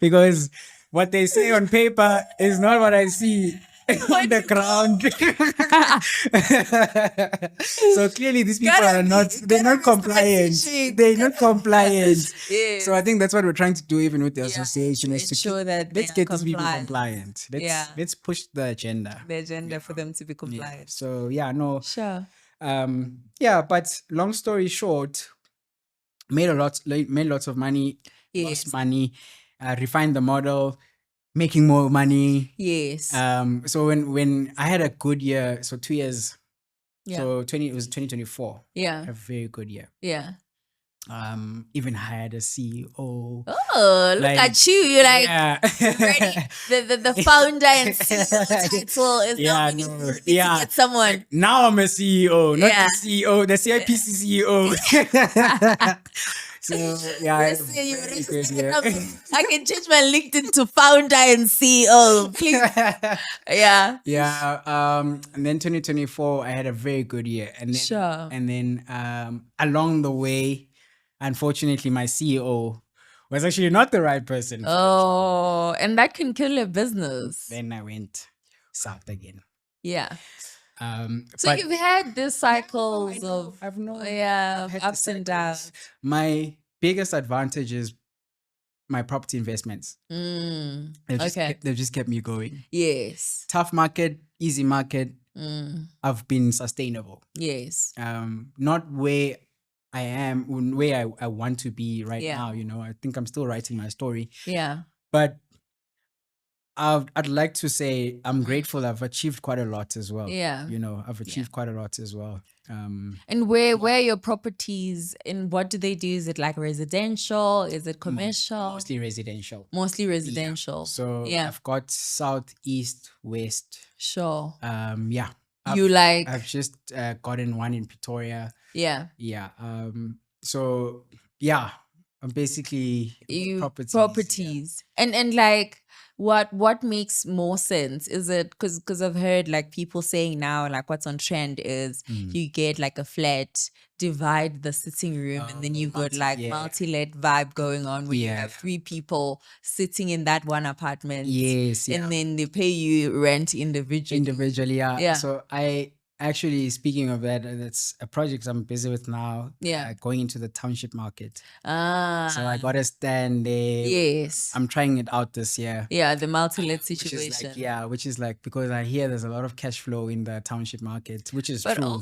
Because what they say on paper is not what I see on the ground. So clearly these people are not compliant. They're not compliant. Yes. So I think that's what we're trying to do even with the association, is to ensure that let's get these people compliant. Let's push the agenda. For them to be compliant. Yeah. So no. Sure. But long story short, made lots of money, lost money, refined the model, making more money. Yes. So when I had a good year, so 2 years, so it was 2024. Yeah. A very good year. Yeah. Even hired a CEO. Oh, look at you! You're like ready. The founder and CEO title is to get someone. Now I'm a CEO, not the CEO, the CIPC CEO. So I can change my LinkedIn to founder and CEO. Please. And then 2024, I had a very good year, and then and then along the way, unfortunately, my CEO was actually not the right person. Oh, and that can kill a business. Then I went south again. Yeah. So you've had these cycles of ups and downs. My biggest advantage is my property investments. They've just kept me going. Yes. Tough market, easy market. I've been sustainable. Yes. Not where I am, where I want to be right now. You know, I think I'm still writing my story. Yeah. But I'd like to say I'm grateful. I've achieved quite a lot as well. Yeah. You know, I've achieved quite a lot as well. And where are your properties, and what do they do? Is it like residential? Is it commercial? Mostly residential. Mostly residential. Yeah. So I've got south, east, west. Sure. I've just gotten one in Pretoria. Yeah. Yeah. basically properties. Yeah. And like what makes more sense is it because I've heard like people saying now like what's on trend is you get like a flat, divide the sitting room, and then you've got like multi-let vibe going on where you have 3 people sitting in that one apartment. And then they pay you rent individually. Yeah. So actually, speaking of that, that's a project I'm busy with now. Going into the township market. So I got a stand there. Yes. I'm trying it out this year. Yeah, the multi-let situation. Which is like because I hear there's a lot of cash flow in the township market, which is true.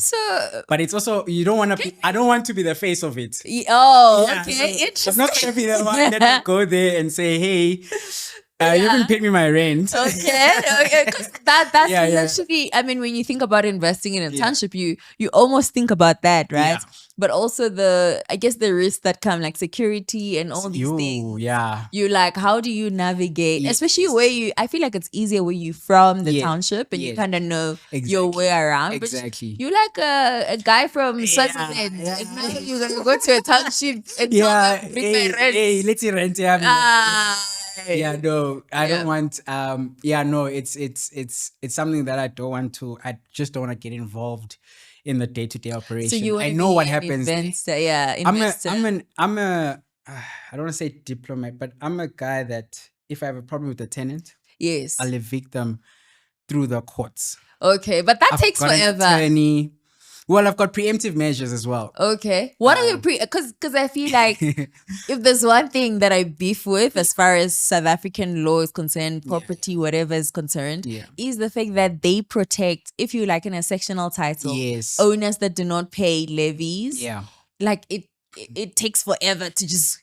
But it's also you don't want to. I don't want to be the face of it. Okay, interesting. I'm not gonna be the one that go there and say, "Hey." You haven't paid me my rent. Okay. Because that's literally, I mean, when you think about investing in a township, you almost think about that, right? But also I guess the risks that come, like security and all these things. You like, how do you navigate? Especially where I feel like it's easier where you from the township and you kind of know your way around. Exactly. But you like a guy from Swaziland. You're going to go to a township and bring my rent. Hey, let's rent. No, I don't want. It's something that I don't want to. I just don't want to get involved in the day-to-day operation. So I know what happens. Investor. I'm a. I don't want to say diplomat, but I'm a guy that if I have a problem with the tenant, I'll evict them through the courts. Okay, but that takes forever. Attorney. Well, I've got preemptive measures as well. Okay. What are your because I feel like if there's one thing that I beef with as far as South African law is concerned, property, whatever is concerned, is the fact that they protect, if you like in a sectional title, owners that do not pay levies. Like it takes forever to just,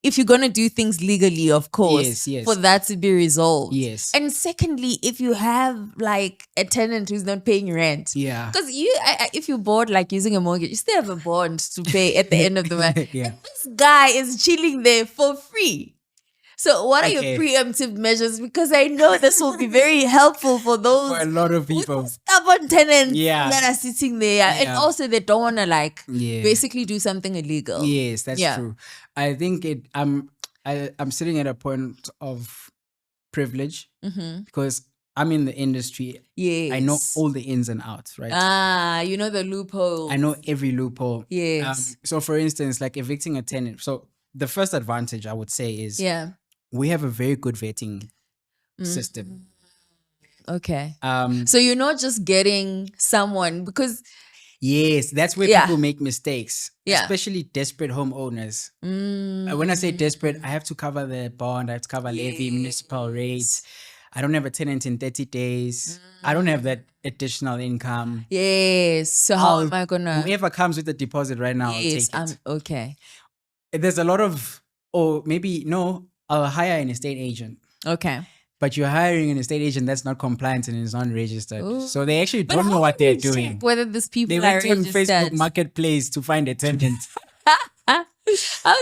if you're going to do things legally, of course, for that to be resolved. And secondly, if you have like a tenant who's not paying rent. Because if you bought like using a mortgage, you still have a bond to pay at the end of the month. And this guy is chilling there for free. So what are your preemptive measures? Because I know this will be very helpful for those for a lot of people, stubborn tenants that are sitting there, and also they don't want to like basically do something illegal. Yes, that's true. I think I'm sitting at a point of privilege because I'm in the industry. I know all the ins and outs, right? You know the loophole. I know every loophole. So for instance, like evicting a tenant. So the first advantage I would say is we have a very good vetting system. Okay. So you're not just getting someone because... Yes, that's where people make mistakes, especially desperate homeowners. When I say desperate, I have to cover the bond, I have to cover levy, municipal rates. I don't have a tenant in 30 days. I don't have that additional income. So how am I gonna... Whoever comes with the deposit right now, I'll take it. Okay. There's a lot of, or maybe no, I'll hire an estate agent. Okay. But you're hiring an estate agent that's not compliant and is not registered. Ooh. So they actually don't know what they're doing. Whether these people they went on Facebook Marketplace to find a tenant. How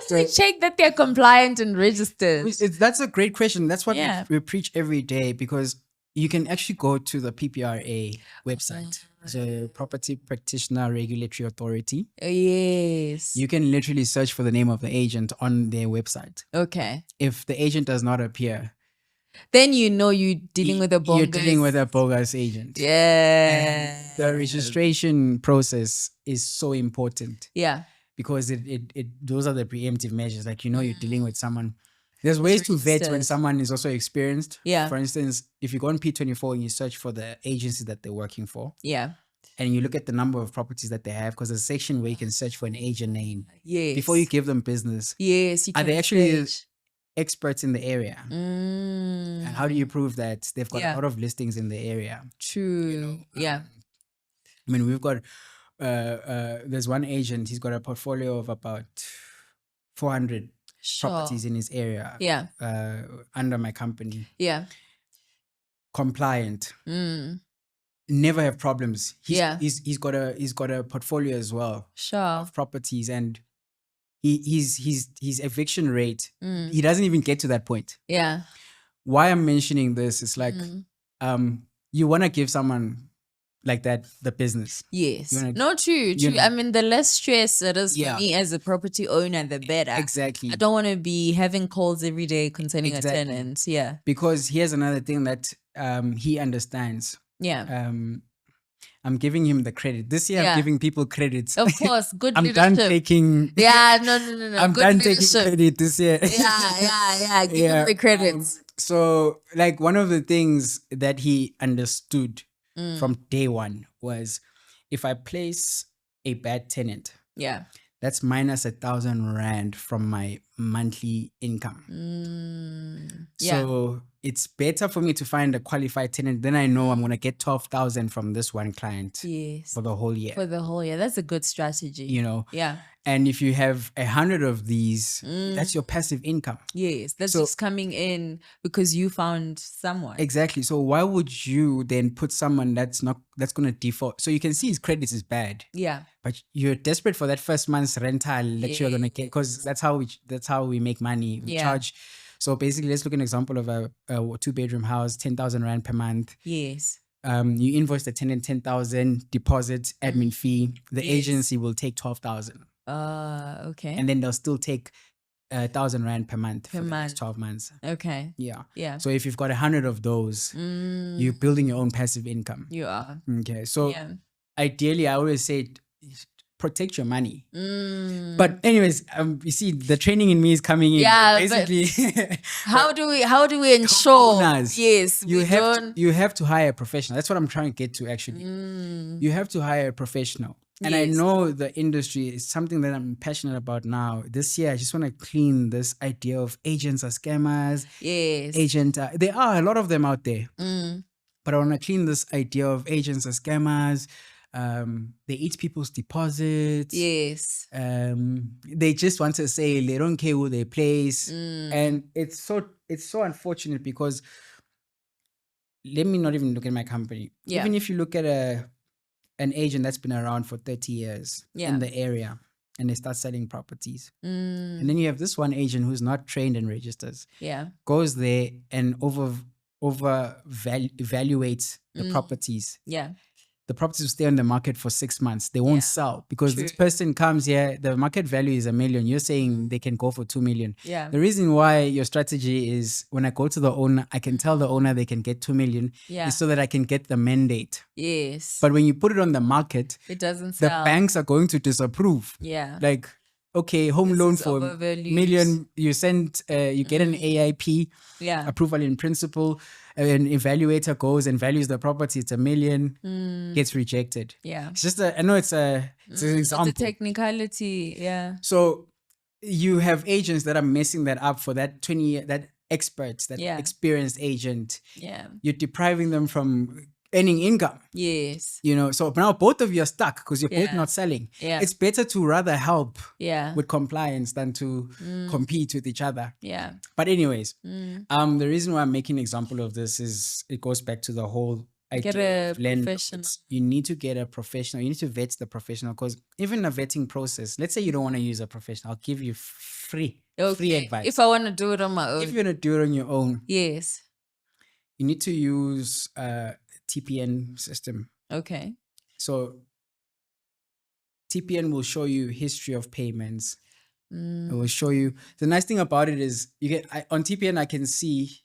do you check that they're compliant and registered? That's a great question. That's what we preach every day, because you can actually go to the PPRA website. The Property Practitioner Regulatory Authority. Yes. You can literally search for the name of the agent on their website. Okay. If the agent does not appear, then you know you're dealing with a bogus. You're dealing with a bogus agent. Yeah. And the registration process is so important. Yeah. Because those are the preemptive measures. Like, you're dealing with someone. There's ways to vet when someone is also experienced. Yeah. For instance, if you go on P24 and you search for the agency that they're working for. Yeah. And you look at the number of properties that they have, because there's a section where you can search for an agent name. Yes. Before you give them business. Yes. Are they actually experts in the area? And how do you prove that they've got a lot of listings in the area? True. I mean, we've got, there's one agent, he's got a portfolio of about 400 properties in his area. Yeah. Under my company. Yeah. Compliant. Never have problems. He's got a portfolio as well. Of properties, and his eviction rate, he doesn't even get to that point. Why I'm mentioning this is like, you want to give someone like that, the business. Yes. No, true. I mean, the less stress it is for me as a property owner, the better. Exactly. I don't want to be having calls every day concerning a tenant. Yeah. Because here's another thing that he understands. Yeah. I'm giving him the credit. This year, I'm giving people credits. Of course, good I'm leadership. done taking. Yeah, no. I'm good done leadership. taking credit this year. Yeah. Give him the credits. So, like, one of the things that he understood from day one was, if I place a bad tenant, that's minus 1,000 rand from my monthly income. So it's better for me to find a qualified tenant. Then I know I'm going to get 12,000 from this one client for the whole year. That's a good strategy. Yeah. And if you have 100 of these, that's your passive income. Yes, that's just coming in because you found someone. Exactly. So why would you then put someone that's going to default? So you can see his credits is bad. Yeah. But you're desperate for that first month's rental that you're going to get, because that's how we make money. We charge. So basically, let's look at an example of a 2-bedroom house, 10,000 rand per month. Yes. You invoice the tenant 10,000 deposit, admin fee. The agency will take 12,000. Okay. And then they'll still take 1,000 rand per month for the next 12 months. Okay. Yeah. So if you've got 100 of those, you're building your own passive income. You are. Okay. So ideally, I always say, protect your money. But anyways, you see, the training in me is coming in. Yeah, basically. How do we ensure? Yes, you have to hire a professional. That's what I'm trying to get to. Actually, you have to hire a professional. And I know the industry is something that I'm passionate about now. This year, I just want to clean this idea of agents are scammers. Yes. There are a lot of them out there. But I want to clean this idea of agents are scammers. They eat people's deposits. Yes. They just want to say they don't care who they place. And it's so unfortunate, because let me not even look at my company. Even if you look at an agent that's been around for 30 years in the area, and they start selling properties. And then you have this one agent who's not trained and registers. Goes there and evaluates the properties. The properties will stay on the market for 6 months. They won't sell because this person comes here, the market value is 1 million. You're saying they can go for 2 million. The reason why your strategy is, when I go to the owner, I can tell the owner they can get 2 million is so that I can get the mandate. Yes. But when you put it on the market, it doesn't sell. The banks are going to disapprove. Like, okay, home loan for $1 million, you send, you get an AIP, approval in principle. An evaluator goes and values the property, it's $1 million, gets rejected. It's just I know it's an example. It's a technicality, So you have agents that are messing that up for that 20 year, that experts, that experienced agent. You're depriving them from earning income. Yes. So now both of you are stuck because you're both not selling. It's better to rather help with compliance than to compete with each other. But anyways, the reason why I'm making an example of this is it goes back to the whole idea of professional. You need to get a professional. You need to vet the professional, because even a vetting process, let's say you don't want to use a professional, I'll give you free advice. If I want to do it on my own. If you want to do it on your own. Yes. You need to use TPN system. Okay. So TPN will show you history of payments. It will show you. The nice thing about it is on TPN I can see,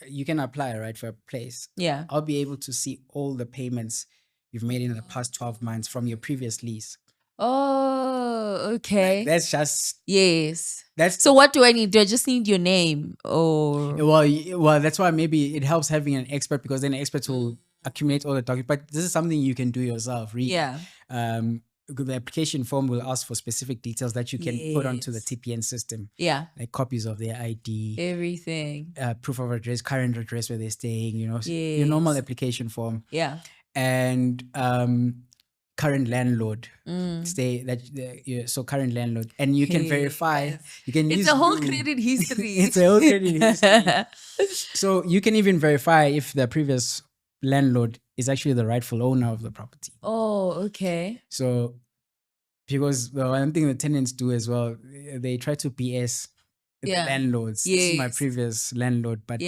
you can apply, right, for a place. I'll be able to see all the payments you've made in the past 12 months from your previous lease. Oh, okay. Like, that's just so what do I need? Do I just need your name? Or well, that's why maybe it helps having an expert, because then experts will accumulate all the documents. But this is something you can do yourself. The application form will ask for specific details that you can put onto the TPN system. Like copies of their ID, everything, proof of address, current address where they're staying. Your normal application form. And current landlord, so current landlord, and you can verify. You can use a whole credit history. It's a whole credit history. So you can even verify if the previous landlord is actually the rightful owner of the property. Oh, okay. So, because the one thing the tenants do as well, they try to BS the landlords. This is my previous landlord, but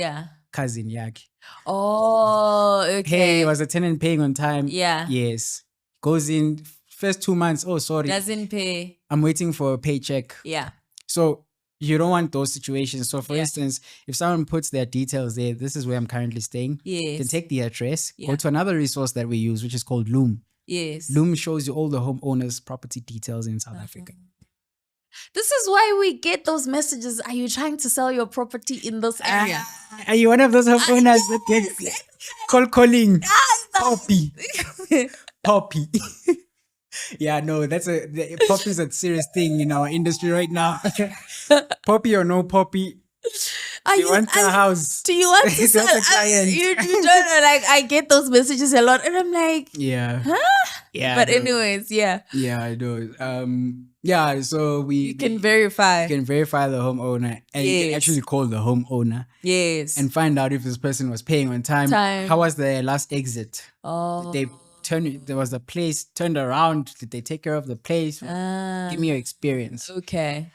cousin yak. Oh, okay. Hey, was a tenant paying on time? Yeah. Yes. Goes in first 2 months. Oh, sorry. Doesn't pay. I'm waiting for a paycheck. Yeah. So you don't want those situations. So for instance, if someone puts their details there, this is where I'm currently staying. Yes. You can take the address, go to another resource that we use, which is called Loom. Yes. Loom shows you all the homeowners' property details in South Africa. This is why we get those messages. Are you trying to sell your property in this area? Are you one of those homeowners that gets calling? Poppy. Poppy. Yeah, no, poppy is a serious thing in our industry right now. Poppy or no poppy, you want a house. Do you want to sell? You don't know, like, I get those messages a lot, and I'm like, yeah, huh? Yeah. But anyways, yeah. Yeah, I know. Yeah, so you can verify. You can verify the homeowner, and you can actually call the homeowner. Yes. And find out if this person was paying on time. How was their last exit? Oh. There was a place turned around. Did they take care of the place? Give me your experience. Okay.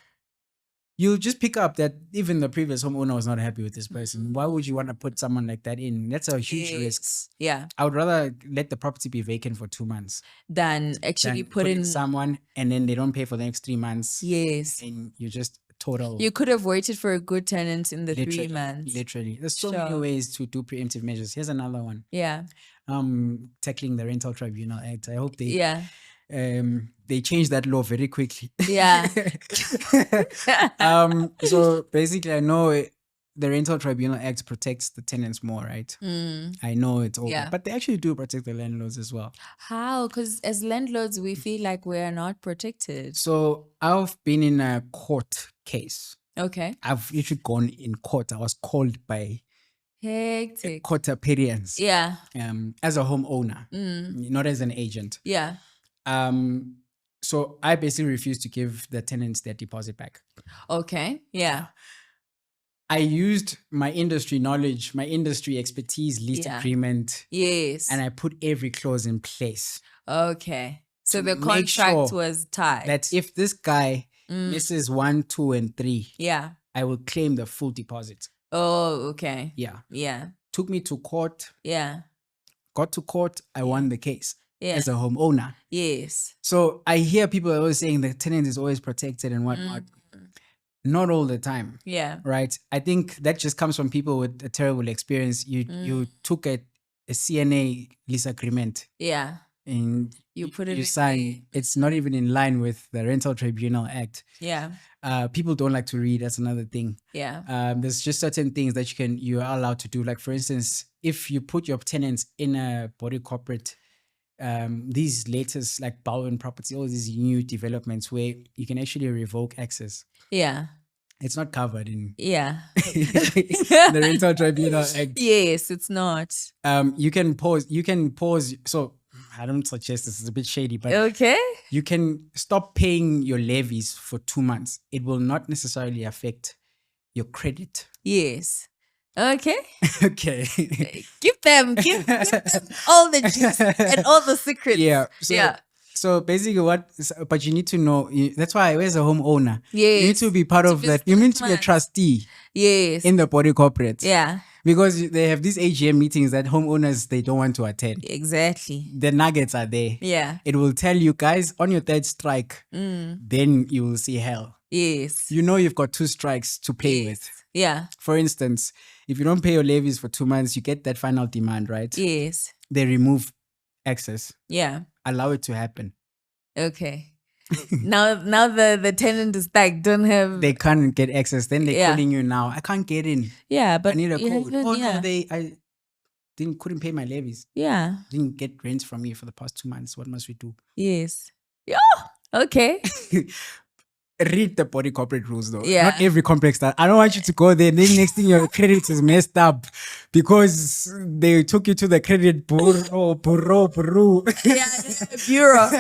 You'll just pick up that even the previous homeowner was not happy with this person. Why would you want to put someone like that in? That's a huge risk. Yeah. I would rather let the property be vacant for 2 months than actually put in someone and then they don't pay for the next 3 months. Yes. And you just total. You could have waited for a good tenant in the 3 months. Literally. There's so many ways to do preemptive measures. Here's another one. Yeah. Tackling the Rental Tribunal Act. I hope they changed that law very quickly. Yeah. So basically, I know the Rental Tribunal Act protects the tenants more, right? I know it's over, but they actually do protect the landlords as well. How? Because as landlords, we feel like we are not protected. So I've been in a court case. Okay. I've literally gone in court. I was called by hectic court appearance. Yeah. As a homeowner, not as an agent. Yeah. So I basically refused to give the tenants their deposit back. Okay. Yeah. I used my industry knowledge, my industry expertise, lease agreement. Yes. And I put every clause in place. Okay. So the contract was tied. That if this guy misses 1, 2, and 3, yeah, I will claim the full deposit. Oh, okay. Yeah. Yeah. Took me to court. Yeah. Got to court. I won the case. Yeah. As a homeowner. Yes. So I hear people always saying the tenant is always protected and whatnot. Not all the time. Yeah. Right. I think that just comes from people with a terrible experience. You took a CNA lease agreement. Yeah. And you put it you sign. It's not even in line with the Rental Tribunal Act. Yeah. People don't like to read. That's another thing. Yeah. There's just certain things that you are allowed to do. Like for instance, if you put your tenants in a body corporate, these latest like Bowen property, all these new developments where you can actually revoke access. Yeah. It's not covered in the Rental Tribunal Act. Yes, it's not. You can pause. So I don't suggest this. It's a bit shady, but okay. You can stop paying your levies for 2 months. It will not necessarily affect your credit. Yes. Okay. Okay. Give them all the juice and all the secrets. Yeah. So, So basically but you need to know, that's why as a homeowner, yes, you need to be part of that. You need to be a trustee. Yes. In the body corporate. Yeah. Because they have these AGM meetings that homeowners, they don't want to attend. Exactly. The nuggets are there. Yeah. It will tell you guys on your 3rd strike, then you will see hell. Yes. You know you've got 2 strikes to play with. Yeah. For instance, if you don't pay your levies for 2 months, you get that final demand, right? Yes. They remove access. Yeah. Allow it to happen. Okay. now the tenant is like they can't get access. Then they're calling you now. I can't get in. Yeah, but I need a code. No, I couldn't pay my levies. Yeah. Didn't get rents from me for the past 2 months. What must we do? Yes. Yeah. Okay. Read the body corporate rules though. Yeah. Not every complex that. I don't want you to go there. Then next thing your credit is messed up because they took you to the credit bureau. Yeah, bureau.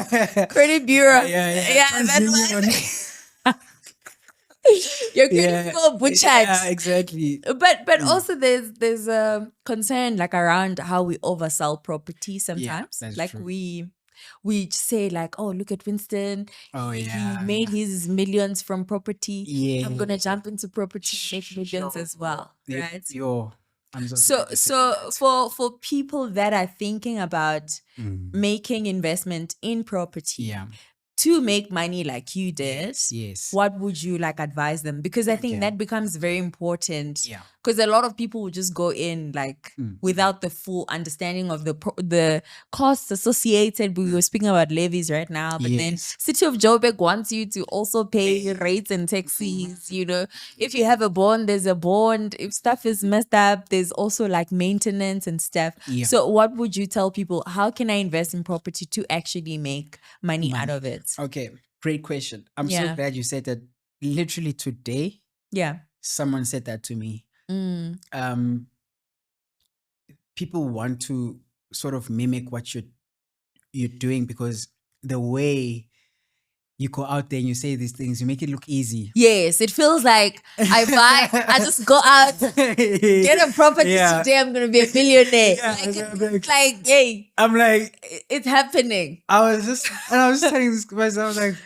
Credit bureau. Yeah. That's what your credit score butchered. Yeah, exactly. But also there's a concern like around how we oversell property sometimes. Yeah, like true. We say like, oh, look at Winston. Oh, yeah. He made his millions from property. Yeah. I'm going to jump into property, make millions as well. Right? So for people that are thinking about making investment in property, to make money like you did, what would you like advise them? Because I think that becomes very important. Because a lot of people will just go in like without the full understanding of the costs associated. We were speaking about levies right now, but then City of Joburg wants you to also pay rates and taxes. You know, if you have a bond, there's a bond. If stuff is messed up, there's also like maintenance and stuff. So what would you tell people? How can I invest in property to actually make money out of it? Okay, great question. I'm so glad you said that. Literally today, someone said that to me. People want to sort of mimic what you're doing because the way you go out there and you say these things, you make it look easy. Yes, it feels like I just go out, get a property today, I'm going to be a billionaire. Hey. I'm like, it's happening. I was just telling this person, I was like,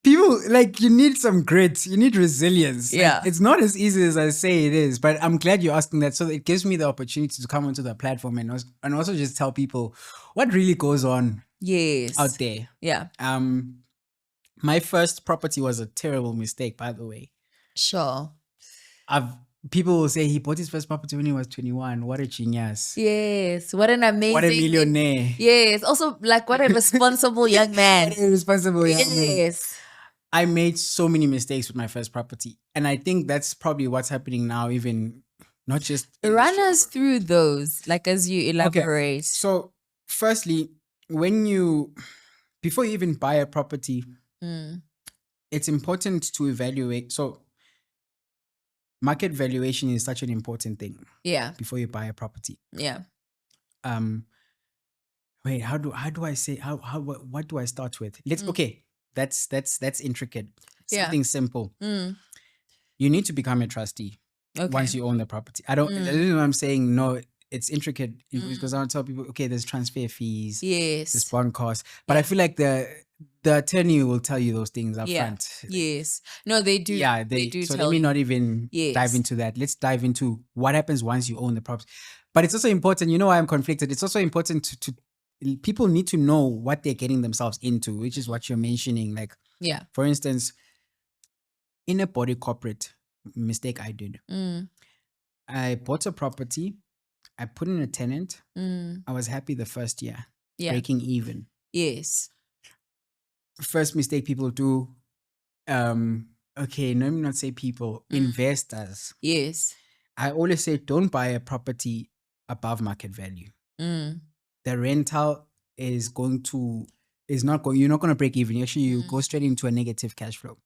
people, like, you need some grit, you need resilience. Like, it's not as easy as I say it is, but I'm glad you're asking that. So it gives me the opportunity to come onto the platform and also just tell people what really goes on out there. My first property was a terrible mistake, by the way. Sure. People will say he bought his first property when he was 21. What a genius. Yes. What an amazing. What a millionaire. Yes. Also, like, what a responsible young man. What a responsible young man. Yes. I made so many mistakes with my first property. And I think that's probably what's happening now, even not just. Run us through those, like, as you elaborate. Okay. So, firstly, before you even buy a property, it's important to evaluate. So, market valuation is such an important thing. Before you buy a property. Wait, what do I start with? Okay, that's intricate. Something simple. You need to become a trustee once you own the property. I don't know what I'm saying. No, it's intricate because I want to tell people, okay, there's transfer fees, there's bond costs, but I feel like the attorney will tell you those things up front. Yes. No, they do. Yeah, they do. So let me not even dive into that. Let's dive into what happens once you own the property. But it's also important, you know why I'm conflicted. It's also important to people need to know what they're getting themselves into, which is what you're mentioning. Like, for instance, in a body corporate mistake I did, I bought a property, I put in a tenant, I was happy the first year, breaking even. Yes. First mistake people do, okay, let me not say people, investors. Yes. I always say don't buy a property above market value. The rental you're not going to break even. Actually, you go straight into a negative cash flow.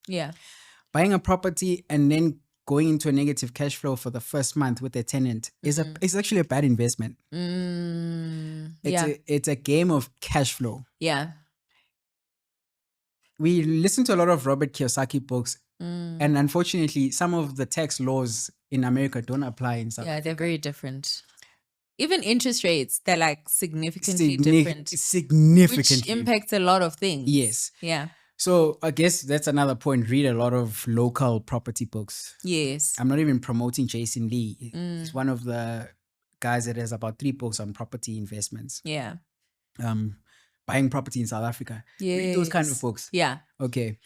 Buying a property and then going into a negative cash flow for the first month with a tenant is actually a bad investment. It's a game of cash flow. We listen to a lot of Robert Kiyosaki books, and unfortunately, some of the tax laws in America don't apply in South Africa. They're very different. Even interest rates, they're like significantly different. Significantly. Which impacts a lot of things. Yes. Yeah. So I guess that's another point. Read a lot of local property books. Yes. I'm not even promoting Jason Lee. He's one of the guys that has about 3 books on property investments. Yeah. Buying property in South Africa. Yes. Read those kind of books. Yeah. Okay.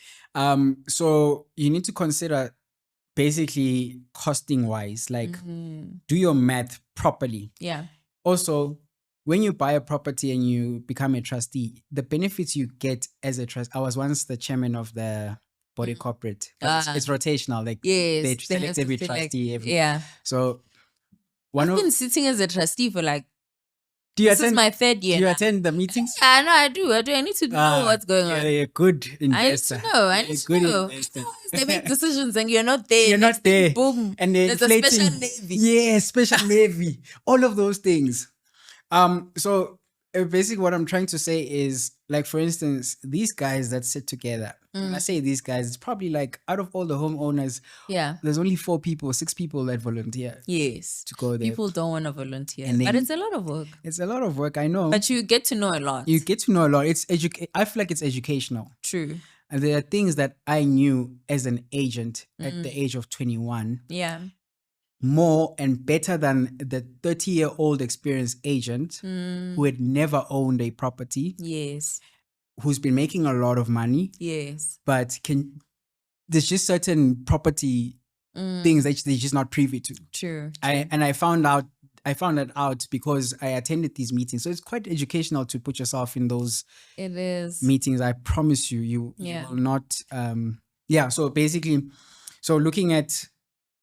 So you need to consider basically costing wise, like do your math properly. Yeah. Also, when you buy a property and you become a trustee, the benefits you get as a trust. I was once the chairman of the body corporate. It's rotational. Like they select every trustee. So I've been sitting as a trustee for like. This is my 3rd year. Do you attend the meetings? No, I do. I need to know what's going on. You're a good investor. I need to know. They make decisions and you're not there. You're not there. Boom. And they're inflating. A special navy. Yeah, special navy. All of those things. So basically what I'm trying to say is, like, for instance, these guys that sit together, when I say these guys, it's probably like out of all the homeowners, there's only 6 people that volunteer. Yes. To go there. People don't want to volunteer. But it's a lot of work. It's a lot of work, I know. But you get to know a lot. You get to know a lot. I feel like it's educational. True. And there are things that I knew as an agent at the age of 21. Yeah. more and better than the 30-year-old experienced agent who had never owned a property. Yes. Who's been making a lot of money. Yes. But there's just certain property things that they're just not privy to. True. I found that out because I attended these meetings. So it's quite educational to put yourself in those meetings. I promise you will not. So basically, looking at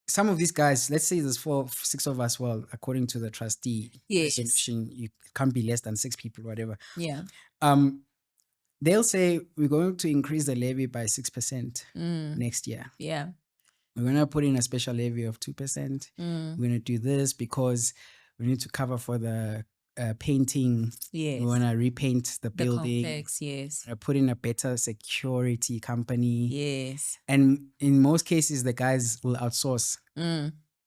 some of these guys, let's say there's 6 of us. Well, according to the trustee resolution, you can't be less than 6 people, whatever. Yeah. They'll say we're going to increase the levy by 6% next year. Yeah. We're going to put in a special levy of 2%. We're going to do this because we need to cover for the painting. Yes. We want to repaint the building. Complex, yes. Put in a better security company. Yes. And in most cases, the guys will outsource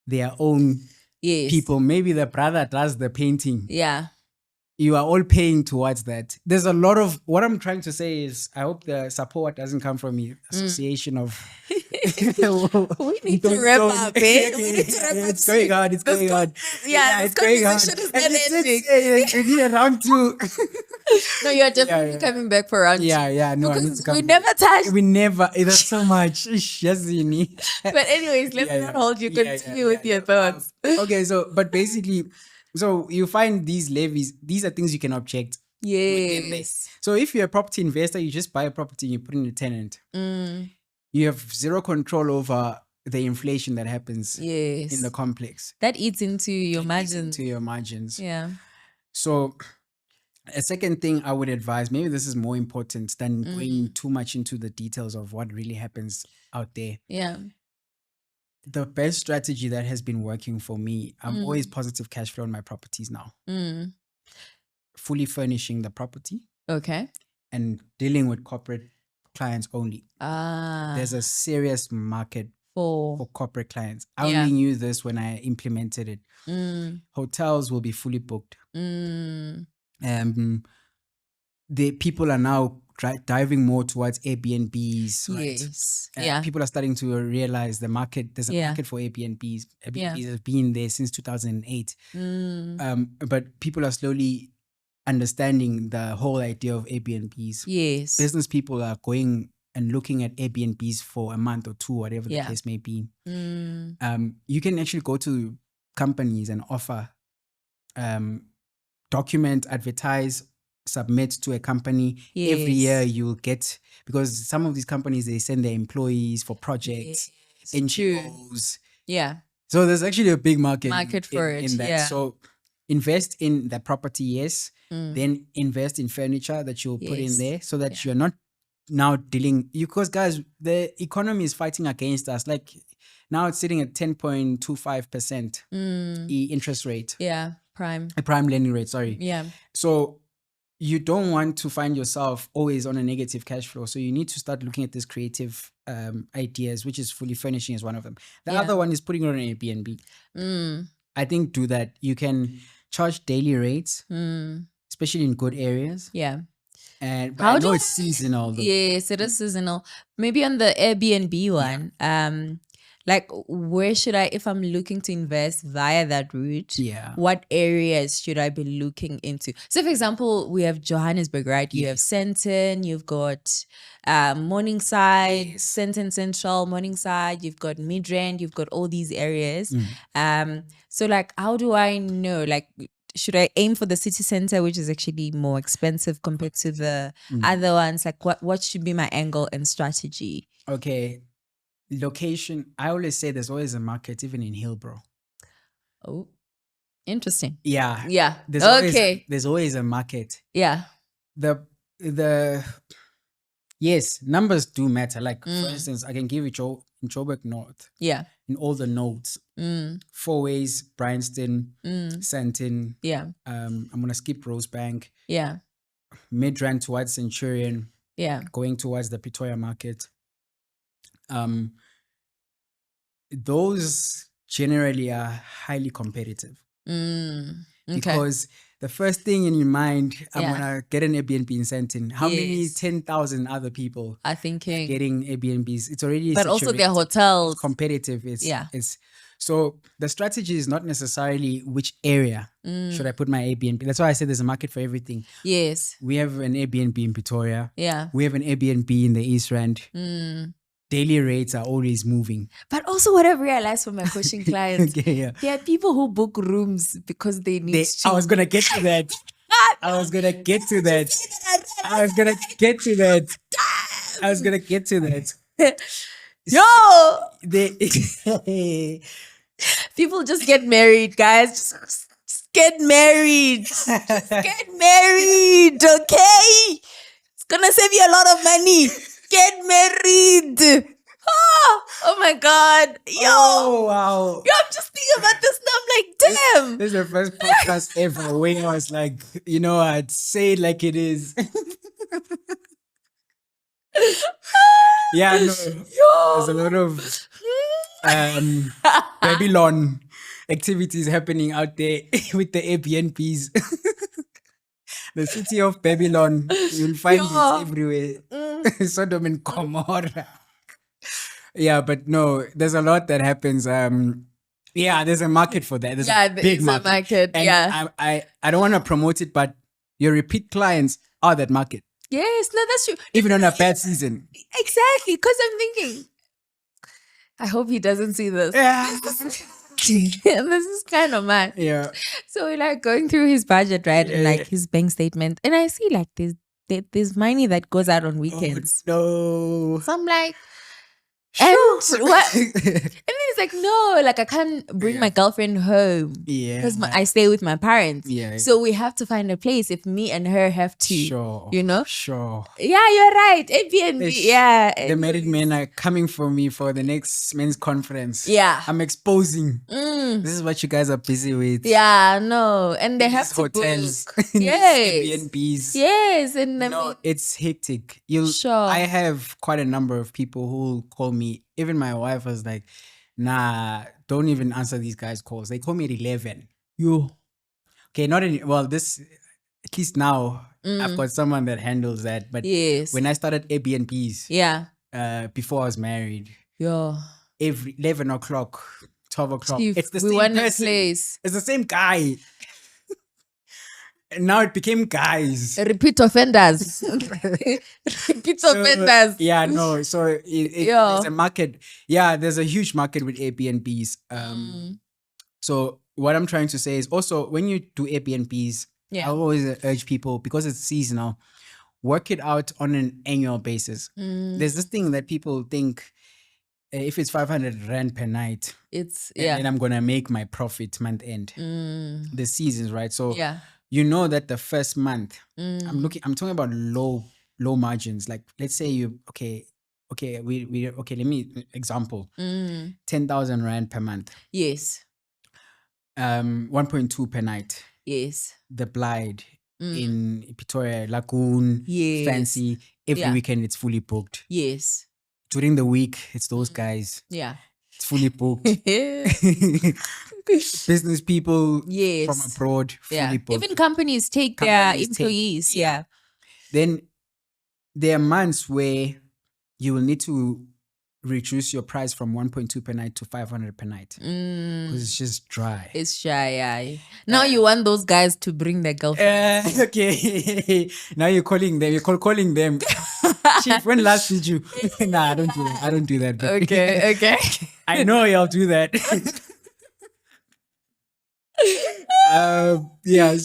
their own people. Maybe the brother does the painting. Yeah. You are all paying towards that. There's a lot of, what I'm trying to say is, I hope the support doesn't come from the association of. We need to wrap up, eh? It's going on. It's going on. Yeah, it's going on. We need a round 2. No, you're definitely coming back for round 2. Yeah. No, because we never touched. We never. There's so much. Yes, you need. But anyways, let me not hold you. Continue with your thoughts. Okay, but basically. So you find these levies, these are things you can object. Yes. So if you're a property investor, you just buy a property and you put in a tenant. You have zero control over the inflation that happens in the complex. That eats into your margins. Yeah. So a second thing I would advise, maybe this is more important than going too much into the details of what really happens out there. Yeah. The best strategy that has been working for me, I'm always positive cash flow on my properties now. Fully furnishing the property. Okay. And dealing with corporate clients only. There's a serious market for corporate clients. I only knew this when I implemented it. Hotels will be fully booked. The people are now diving more towards Airbnbs. Right? Yes. People are starting to realize there's a market for Airbnbs. Airbnbs have been there since 2008. But people are slowly understanding the whole idea of Airbnbs. Yes. Business people are going and looking at Airbnbs for a month or 2, whatever the case may be. You can actually go to companies and offer, document, advertise, submit to a company. Every year you'll get, because some of these companies, they send their employees for projects, NGOs. Yeah. So there's actually a big market for it. In that. Yeah. So invest in the property, yes. Then invest in furniture that you'll put in there so that you're not now dealing, because guys, the economy is fighting against us. Like now it's sitting at 10.25% interest rate. Yeah. Prime lending rate, sorry. Yeah. So you don't want to find yourself always on a negative cash flow. So you need to start looking at these creative ideas, which is fully furnishing is one of them. The other one is putting it on an Airbnb. I think do that. You can charge daily rates, especially in good areas. Yeah. And I know it's seasonal though. Yes, it is seasonal. Maybe on the Airbnb one, like where should I, if I'm looking to invest via that route, what areas should I be looking into? So for example, we have Johannesburg, right? You have Sandton, you've got Morningside, Sandton Central, Morningside, you've got Midrand, you've got all these areas. So like, how do I know, like, should I aim for the city center, which is actually more expensive compared to the other ones? Like what should be my angle and strategy? Okay. Location. I always say there's always a market, even in Hillbrow. Oh, interesting. Yeah. Yeah. There's always a market. Yeah. Yes, numbers do matter. Like for instance, I can give you in Joburg North. Yeah. In all the nodes. 4 Ways, Bryanston, Sandton. Yeah. I'm gonna skip Rosebank. Yeah. Midrand towards Centurion. Yeah. Going towards the Pretoria market. Those generally are highly competitive. Because the first thing in your mind, I'm gonna get an Airbnb in Sandton. How many 10,000 other people are thinking getting Airbnbs? It's already but also their hotels. It's competitive. So the strategy is not necessarily which area should I put my Airbnb. That's why I said there's a market for everything. Yes. We have an Airbnb in Pretoria. Yeah. We have an Airbnb in the East Rand. Daily rates are always moving. But also what I've realized from my coaching clients, yeah. there are people who book rooms because they need to. I was going to get to that. I was going to get to that. I was going to get to that. I was going to get to that. Yo! People just get married, guys. Just get married. Just get married, okay? It's gonna save you a lot of money. Get married. Oh my God. Yo. Oh, wow. Yo, I'm just thinking about this now. I'm like, damn. This is the first podcast ever where I was like, I'd say it like it is. Yeah, no. There's a lot of Babylon activities happening out there with the Airbnbs. The city of Babylon, you'll find it everywhere. Sodom and Gomorrah. Yeah, but no, there's a lot that happens. Yeah, there's a market for that. There's a big market. And I don't want to promote it, but your repeat clients are that market. Yes, no, that's true. Even on a bad season. Exactly, because I'm thinking, I hope he doesn't see this. Yeah. This is kind of mad. Yeah. So we're like going through his budget, right? And like his bank statement. And I see like there's money that goes out on weekends. Oh, no. So I'm like, and what? And then he's like, no, like I can't bring my girlfriend home. Yeah. Because I stay with my parents. Yeah. So we have to find a place if me and her have to. Sure. Sure. Yeah, you're right. Airbnb. Yeah. The married men are coming for me for the next men's conference. Yeah. I'm exposing. This is what you guys are busy with. Yeah, no. And they have to hotels. book. Yes. Airbnbs. Yes. And it's hectic. Sure. I have quite a number of people who call me. Even my wife was like, nah, don't even answer these guys' calls. They call me at 11. Okay, not any. Well, this, at least now, I've got someone that handles that. But when I started Airbnbs, before I was married, every 11 o'clock, 12 o'clock, it's the same person. It's the same guy. And now it became guys. Repeat offenders. Repeat offenders. Yeah, no. So it's a market. Yeah, there's a huge market with Airbnbs. So what I'm trying to say is also when you do Airbnbs, I always urge people, because it's seasonal, work it out on an annual basis. There's this thing that people think, if it's 500 Rand per night, and I'm going to make my profit month end. The seasons, right? So you know that the first month, I'm talking about low margins. Like, let's say let me example. 10,000 Rand per month. Yes. 1.2 per night. Yes. The Blythe in Pretoria, Lagoon, Fancy. Every weekend it's fully booked. Yes. During the week, it's those guys. Yeah. It's fully booked. Business people from abroad, fully booked. Even companies take their employees. Then there are months where you will need to reduce your price from 1.2 per night to 500 per night. Because it's just dry. It's dry, yeah. Now you want those guys to bring their girlfriend. Okay. Now you're calling them. You're calling them. Chief, when last did you? Nah, I don't do that. I don't do that. But Okay. I know y'all do that.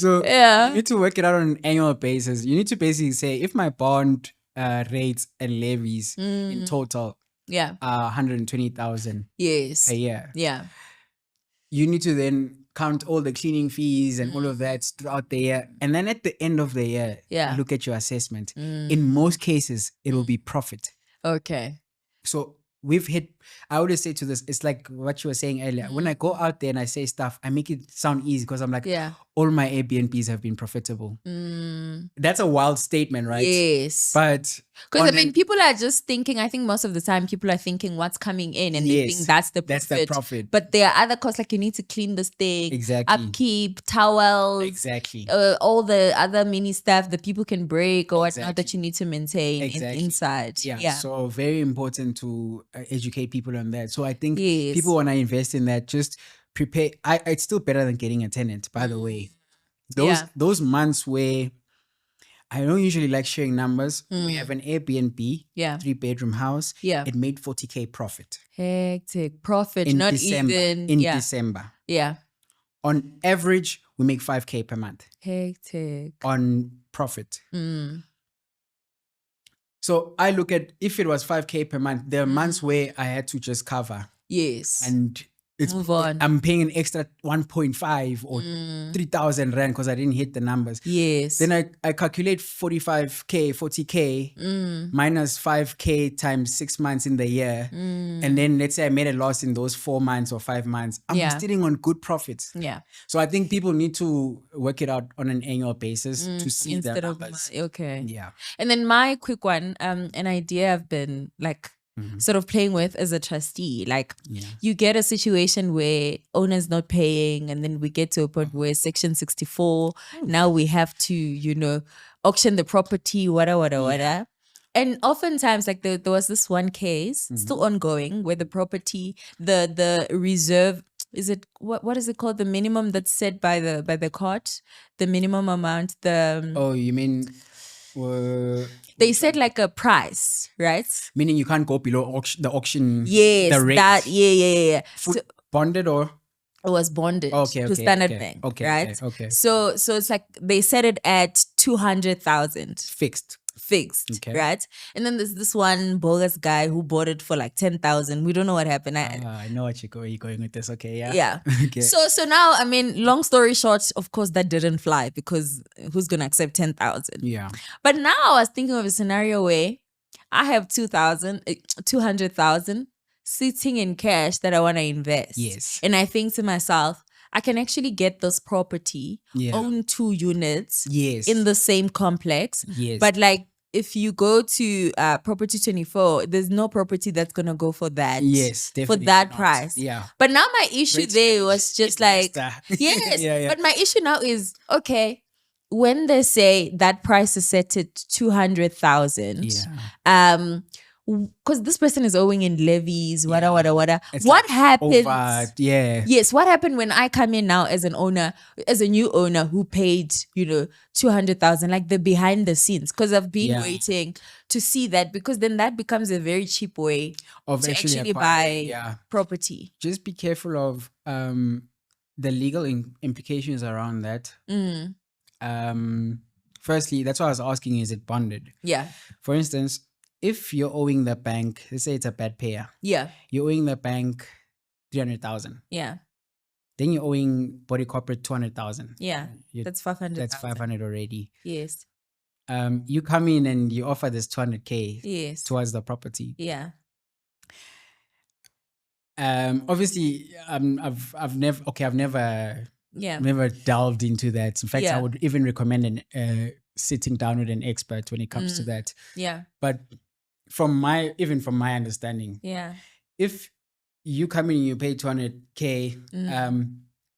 So you need to work it out on an annual basis. You need to basically say, if my bond rates and levies in total 120,000 a year. Yeah. You need to then count all the cleaning fees and all of that throughout the year. And then at the end of the year, look at your assessment. In most cases, it will be profit. Okay. So I always say to this, it's like what you were saying earlier. When I go out there and I say stuff, I make it sound easy because I'm like, all my Airbnbs have been profitable. That's a wild statement, right? Yes. But because people are just thinking, I think most of the time people are thinking what's coming in and they think that's the profit. That's the profit. But there are other costs, like you need to clean this thing. Exactly. Upkeep, towels. Exactly. All the other mini stuff that people can break or whatnot that you need to maintain inside. Yeah. So very important to educate people on that. So I think people want to invest in that, just prepare. It's still better than getting a tenant, by the way. Those months where I don't usually like sharing numbers. We have an Airbnb, 3-bedroom house. Yeah. It made 40K profit. Hectic profit, in not December, even in December. Yeah. On average, we make 5K per month. Hectic. On profit. So I look at, if it was 5K per month, there are months where I had to just cover. Yes. And move on. I'm paying an extra 1.5 or 3,000 rand because I didn't hit the numbers. Yes. Then I calculate 45K, 40K minus 5K times 6 months in the year. And then let's say I made a loss in those 4 months or 5 months. I'm sitting on good profits. Yeah. So I think people need to work it out on an annual basis to see the numbers. Okay. Yeah. And then my quick one, an idea I've been like sort of playing with as a trustee, like you get a situation where owner's not paying, and then we get to a point where Section 64, now we have to, auction the property, whatever. And oftentimes, like there was this one case, still ongoing, where the property, the reserve, is it what is it called? The minimum that's set by the court, the minimum amount. Oh, you mean? They said like a price, right? Meaning you can't go below the auction. Yes, the rate. that. Yeah. So, bonded or? It was bonded to Standard Bank, right? Okay. So it's like they set it at 200,000 fixed, right? And then there's this one bogus guy who bought it for like 10,000. We don't know what happened. I know what you're going with this. Okay, yeah. Yeah. Okay. So now, I mean, long story short, of course, that didn't fly because who's gonna accept 10,000? Yeah. But now I was thinking of a scenario where I have 200,000 sitting in cash that I want to invest. Yes. And I think to myself, I can actually get this property, own 2 units in the same complex. Yes. But like, if you go to Property 24, there's no property that's going to go for that. Yes, definitely. For that not. price. Yeah. But now my issue there was just like, yes. But my issue now is, okay, when they say that price is set at 200,000, because this person is owing in levies, whatever. It's what like happens? Yes, what happened when I come in now as an owner, as a new owner who paid, 200,000, like the behind the scenes, because I've been waiting to see that, because then that becomes a very cheap way of to actually buy property. Just be careful of the legal implications around that. Firstly, that's why I was asking, is it bonded? Yeah. For instance, if you're owing the bank, let's say it's a bad payer. Yeah. You're owing the bank 300,000. Yeah. Then you're owing body corporate 200,000. Yeah. That's 500. That's 500 already. Yes. You come in and you offer this 200K towards the property. Yeah. Obviously, I've never delved into that. In fact, I would even recommend sitting down with an expert when it comes to that. Yeah. But from my understanding, if you come in and you pay 200K,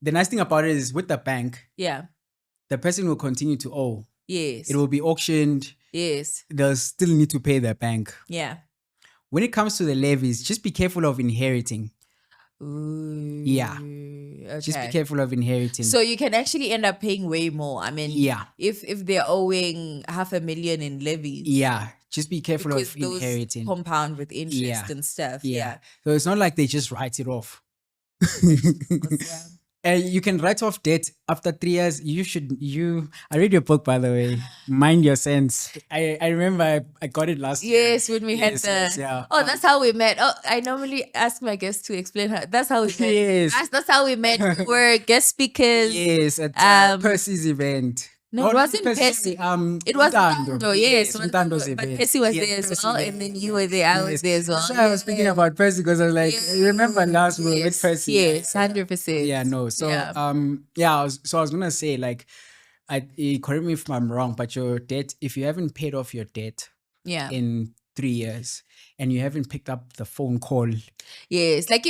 the nice thing about it is with the bank, the person will continue to owe. Yes. It will be auctioned. Yes. They'll still need to pay the bank. Yeah. When it comes to the levies, just be careful of inheriting. Ooh. Yeah. Okay. Just be careful of inheriting. So you can actually end up paying way more. I mean, if they're owing 500,000 in levies. Yeah. Just be careful because of inheriting. Those compound with interest and stuff. Yeah. So it's not like they just write it off. You can write off debt after 3 years. I read your book, by the way. Mind Your Sense. I remember I got it last year. Yes, when we had that's how we met. Oh, I normally ask my guests to explain how. That's how we met. Yes. That's how we met. We were guest speakers. Yes, at Percy's event. No, it wasn't Percy. It was Ntando, yes. Ntando's but Percy was there as well, and then you were there. I was there as well. So I was speaking about Percy because I was like, remember last week with Percy? Yes, 100%. Yeah, no. So I was gonna say, like, correct me if I'm wrong, but your debt, if you haven't paid off your debt in 3 years and you haven't picked up the phone call. Yes, like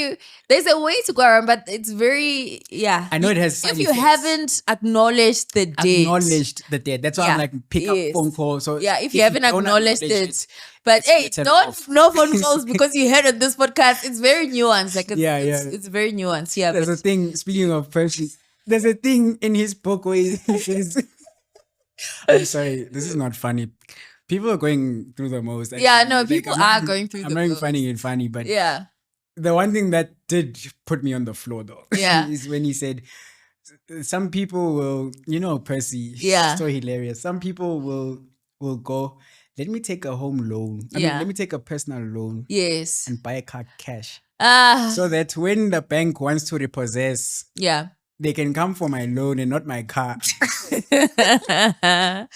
there's a way to go around, but it's very, I know it has if you haven't acknowledged the debt. That's why I'm like, pick up phone call. So if you haven't acknowledged it. But hey, no phone calls because you heard on this podcast. It's very nuanced. Like it's very nuanced. Yeah. There's a thing, speaking of Percy, there's a thing in his book where he says, I'm sorry, this is not funny. People are going through the most. Actually. People are going through the most. I'm not finding it funny, but the one thing that did put me on the floor though is when he said, some people will, Percy, so hilarious. Some people will go, let me take a home loan. Let me take a personal loan. Yes. And buy a car cash. So that when the bank wants to repossess, they can come for my loan and not my car. I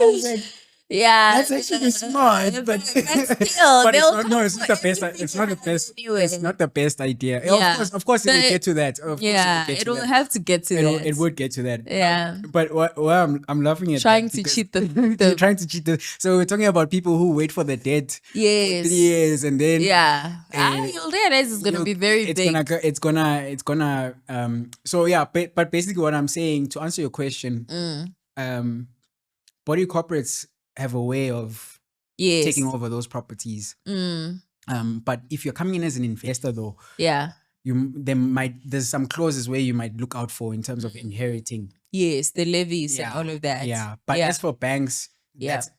was like, that's actually smart, but still, but it's not the best. It's not the best. It's not the best idea. Of course, it will get to that. It will have to get to that. It would get to that. Yeah. But what I'm laughing at trying to cheat trying to cheat so we're talking about people who wait for the debt. Yes. 3 years and then you'll realize it's gonna be very big. It's gonna. But basically, what I'm saying to answer your question, body corporates have a way of taking over those properties. But if you're coming in as an investor though, there's some clauses where you might look out for in terms of inheriting. Yes, the levies and all of that. Yeah. But as for banks, that's,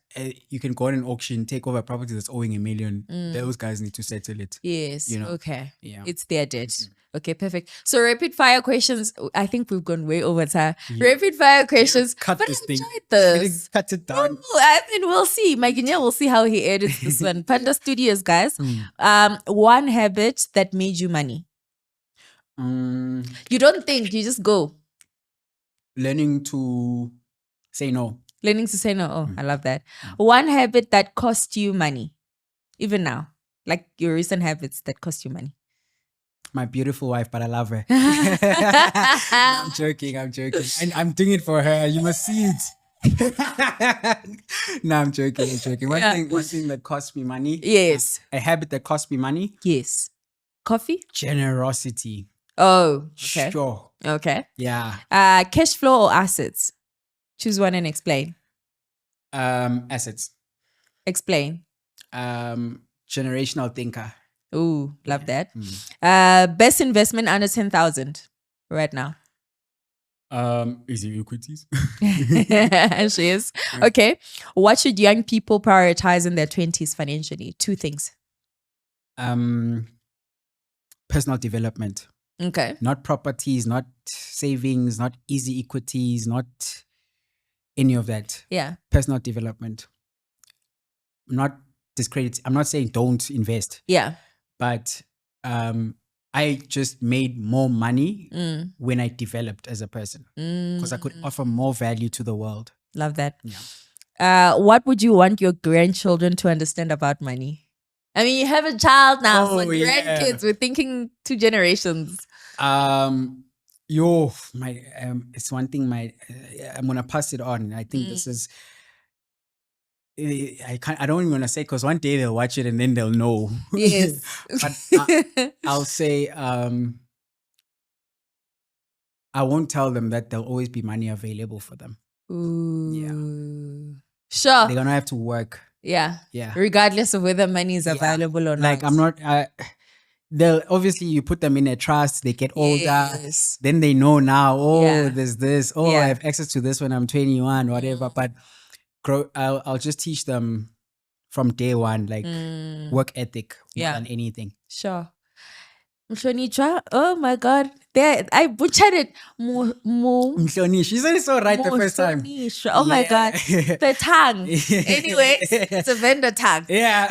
you can go on an auction, take over a property that's owing $1 million. Those guys need to settle it. Yes. Okay. Yeah. It's their debt. Okay, perfect. So rapid fire questions. I think we've gone way over time. Rapid fire questions. Cut this thing. Cut it down. I mean, we'll see. Mike will see how he edits this one. Panda Studios, guys. One habit that made you money. You don't think, you just go. Learning to say no. Learning to say no. Oh, I love that. One habit that cost you money, even now, like your recent habits that cost you money. My beautiful wife, but I love her. I'm joking. And I'm doing it for her. You must see it. No, I'm joking. One thing that cost me money. Yes. A habit that cost me money. Yes. Coffee? Generosity. Oh, okay. Sure. Okay. Yeah. Cash flow or assets? Choose one and explain. Assets. Explain. Generational thinker. Ooh, love that. Best investment under 10,000 right now. Is it equities? She is. Okay. What should young people prioritize in their 20s financially? 2 things. Personal development. Okay. Not properties, not savings, not easy equities, not any of that. Yeah. Personal development. Not discredit. I'm not saying don't invest. Yeah. But I just made more money when I developed as a person because I could offer more value to the world. Love that. Yeah. What would you want your grandchildren to understand about money? I mean, you have a child now, so grandkids, we're thinking 2 generations. It's one thing. I'm gonna pass it on. I think this is. I don't even want to say because one day they'll watch it and then they'll know. Yes. But I'll say I won't tell them that there'll always be money available for them. Ooh. Yeah. Sure. They're gonna have to work. Yeah. Yeah. Regardless of whether money is available or not. Like I'm not. They'll obviously you put them in a trust. They get older. Yes. Then they know now. Oh, there's this. Oh, I have access to this when I'm 21, whatever. But I'll just teach them from day one, like work ethic more than anything. Sure. Mhlonishwa. Oh my God. There, I butchered it. Mhlonish. You said it so right the first time. Oh my God. The tongue. Anyways, it's a vendor tongue. Yeah.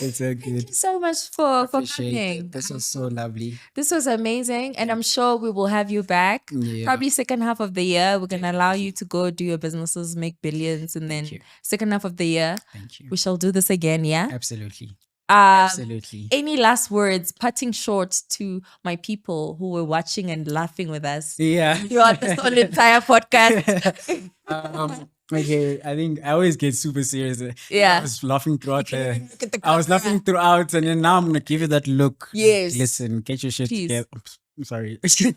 It's so good. Thank you so much for coming. This was so lovely. This was amazing. And I'm sure we will have you back. Yeah. Probably second half of the year. We're going to allow you to go do your businesses, make billions. And then second half of the year, we shall do this again. Yeah. Absolutely. Absolutely. Any last words, parting short to my people who were watching and laughing with us? Yeah. Throughout this whole entire podcast. Okay, I think I always get super serious. Yeah. I was laughing throughout. I was laughing throughout, and then now I'm gonna give you that look. Yes. Listen, get your shit together. I'm sorry. Okay.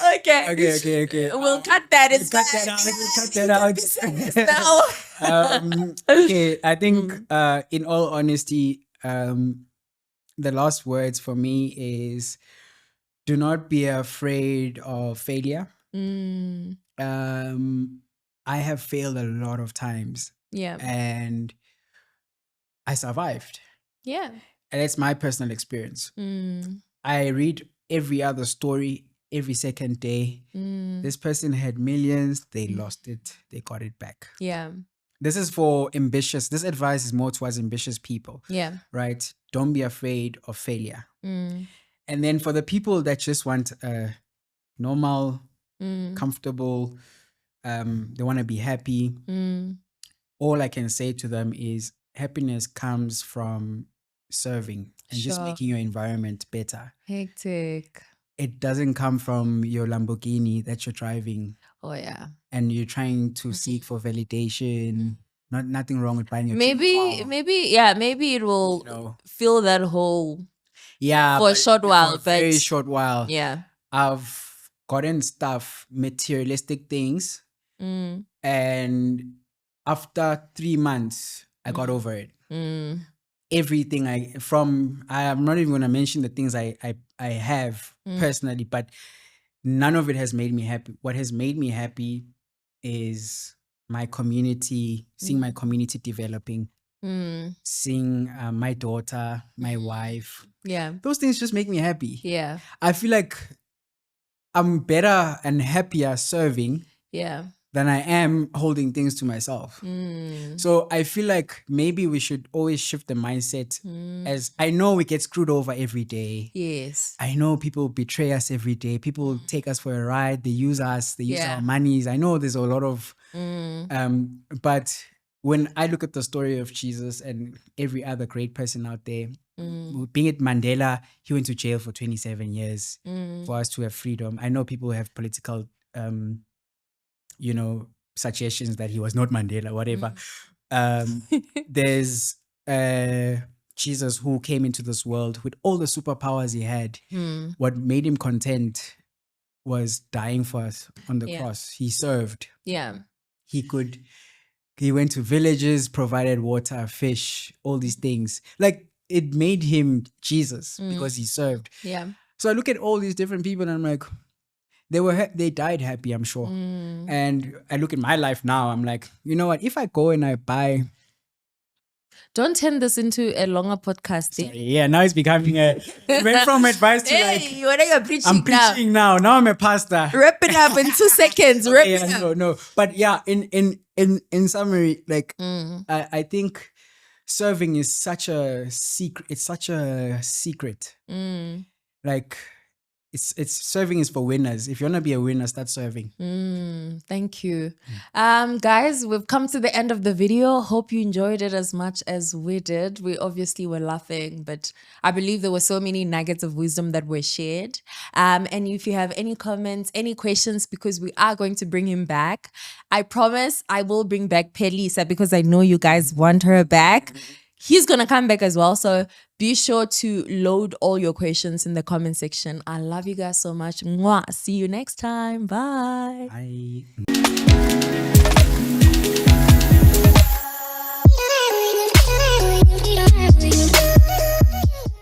Okay. We'll cut that. We'll cut that out. Okay, I think in all honesty, the last words for me is do not be afraid of failure. I have failed a lot of times. Yeah. And I survived. Yeah. And that's my personal experience. I read every other story every second day. This person had millions, they lost it, they got it back. Yeah. This is for ambitious. This advice is more towards ambitious people. Yeah. Right? Don't be afraid of failure. And then for the people that just want a normal, comfortable, they want to be happy, all I can say to them is happiness comes from serving and just making your environment better. Hectic. It doesn't come from your Lamborghini that you're driving. Oh yeah. And you're trying to seek for validation. Nothing wrong with buying your maybe it will fill that hole. Yeah. For a short while. For a very short while. Yeah. I've gotten stuff, materialistic things. And after 3 months, I got over it. Everything I'm not even going to mention the things I have personally, but none of it has made me happy. What has made me happy is my community, seeing my community developing, seeing my daughter, my wife. Yeah. Those things just make me happy. Yeah. I feel like I'm better and happier serving. Yeah. Than I am holding things to myself. So I feel like maybe we should always shift the mindset, as I know we get screwed over every day. Yes. I know people betray us every day. People take us for a ride. They use us. They use our monies. I know there's a lot of, but when I look at the story of Jesus and every other great person out there, being it Mandela, he went to jail for 27 years for us to have freedom. I know people have political suggestions that he was not Mandela, whatever. There's Jesus who came into this world with all the superpowers he had. What made him content was dying for us on the cross. He served. Yeah. He went to villages, provided water, fish, all these things. Like, it made him Jesus because he served. Yeah. So I look at all these different people and I'm like, they died happy, I'm sure. And I look at my life now, I'm like, you know what? If I go and I buy... Don't turn this into a longer podcast. Sorry, yeah, now it's becoming went from advice to you're preaching I'm preaching now. Now I'm a pastor. Wrap it up in 2 seconds. No. But yeah, in summary, like, I think serving is such a secret. It's such a secret. Like, it's serving is for winners. If you want to be a winner, start serving. Thank you. Guys, we've come to the end of the video. Hope you enjoyed it as much as we did. We obviously were laughing, but I believe there were so many nuggets of wisdom that were shared. And if you have any comments, any questions, because we are going to bring him back, I promise I will bring back Pelisa because I know you guys want her back. He's going to come back as well. So be sure to load all your questions in the comment section. I love you guys so much. Mwah. See you next time. Bye. Bye.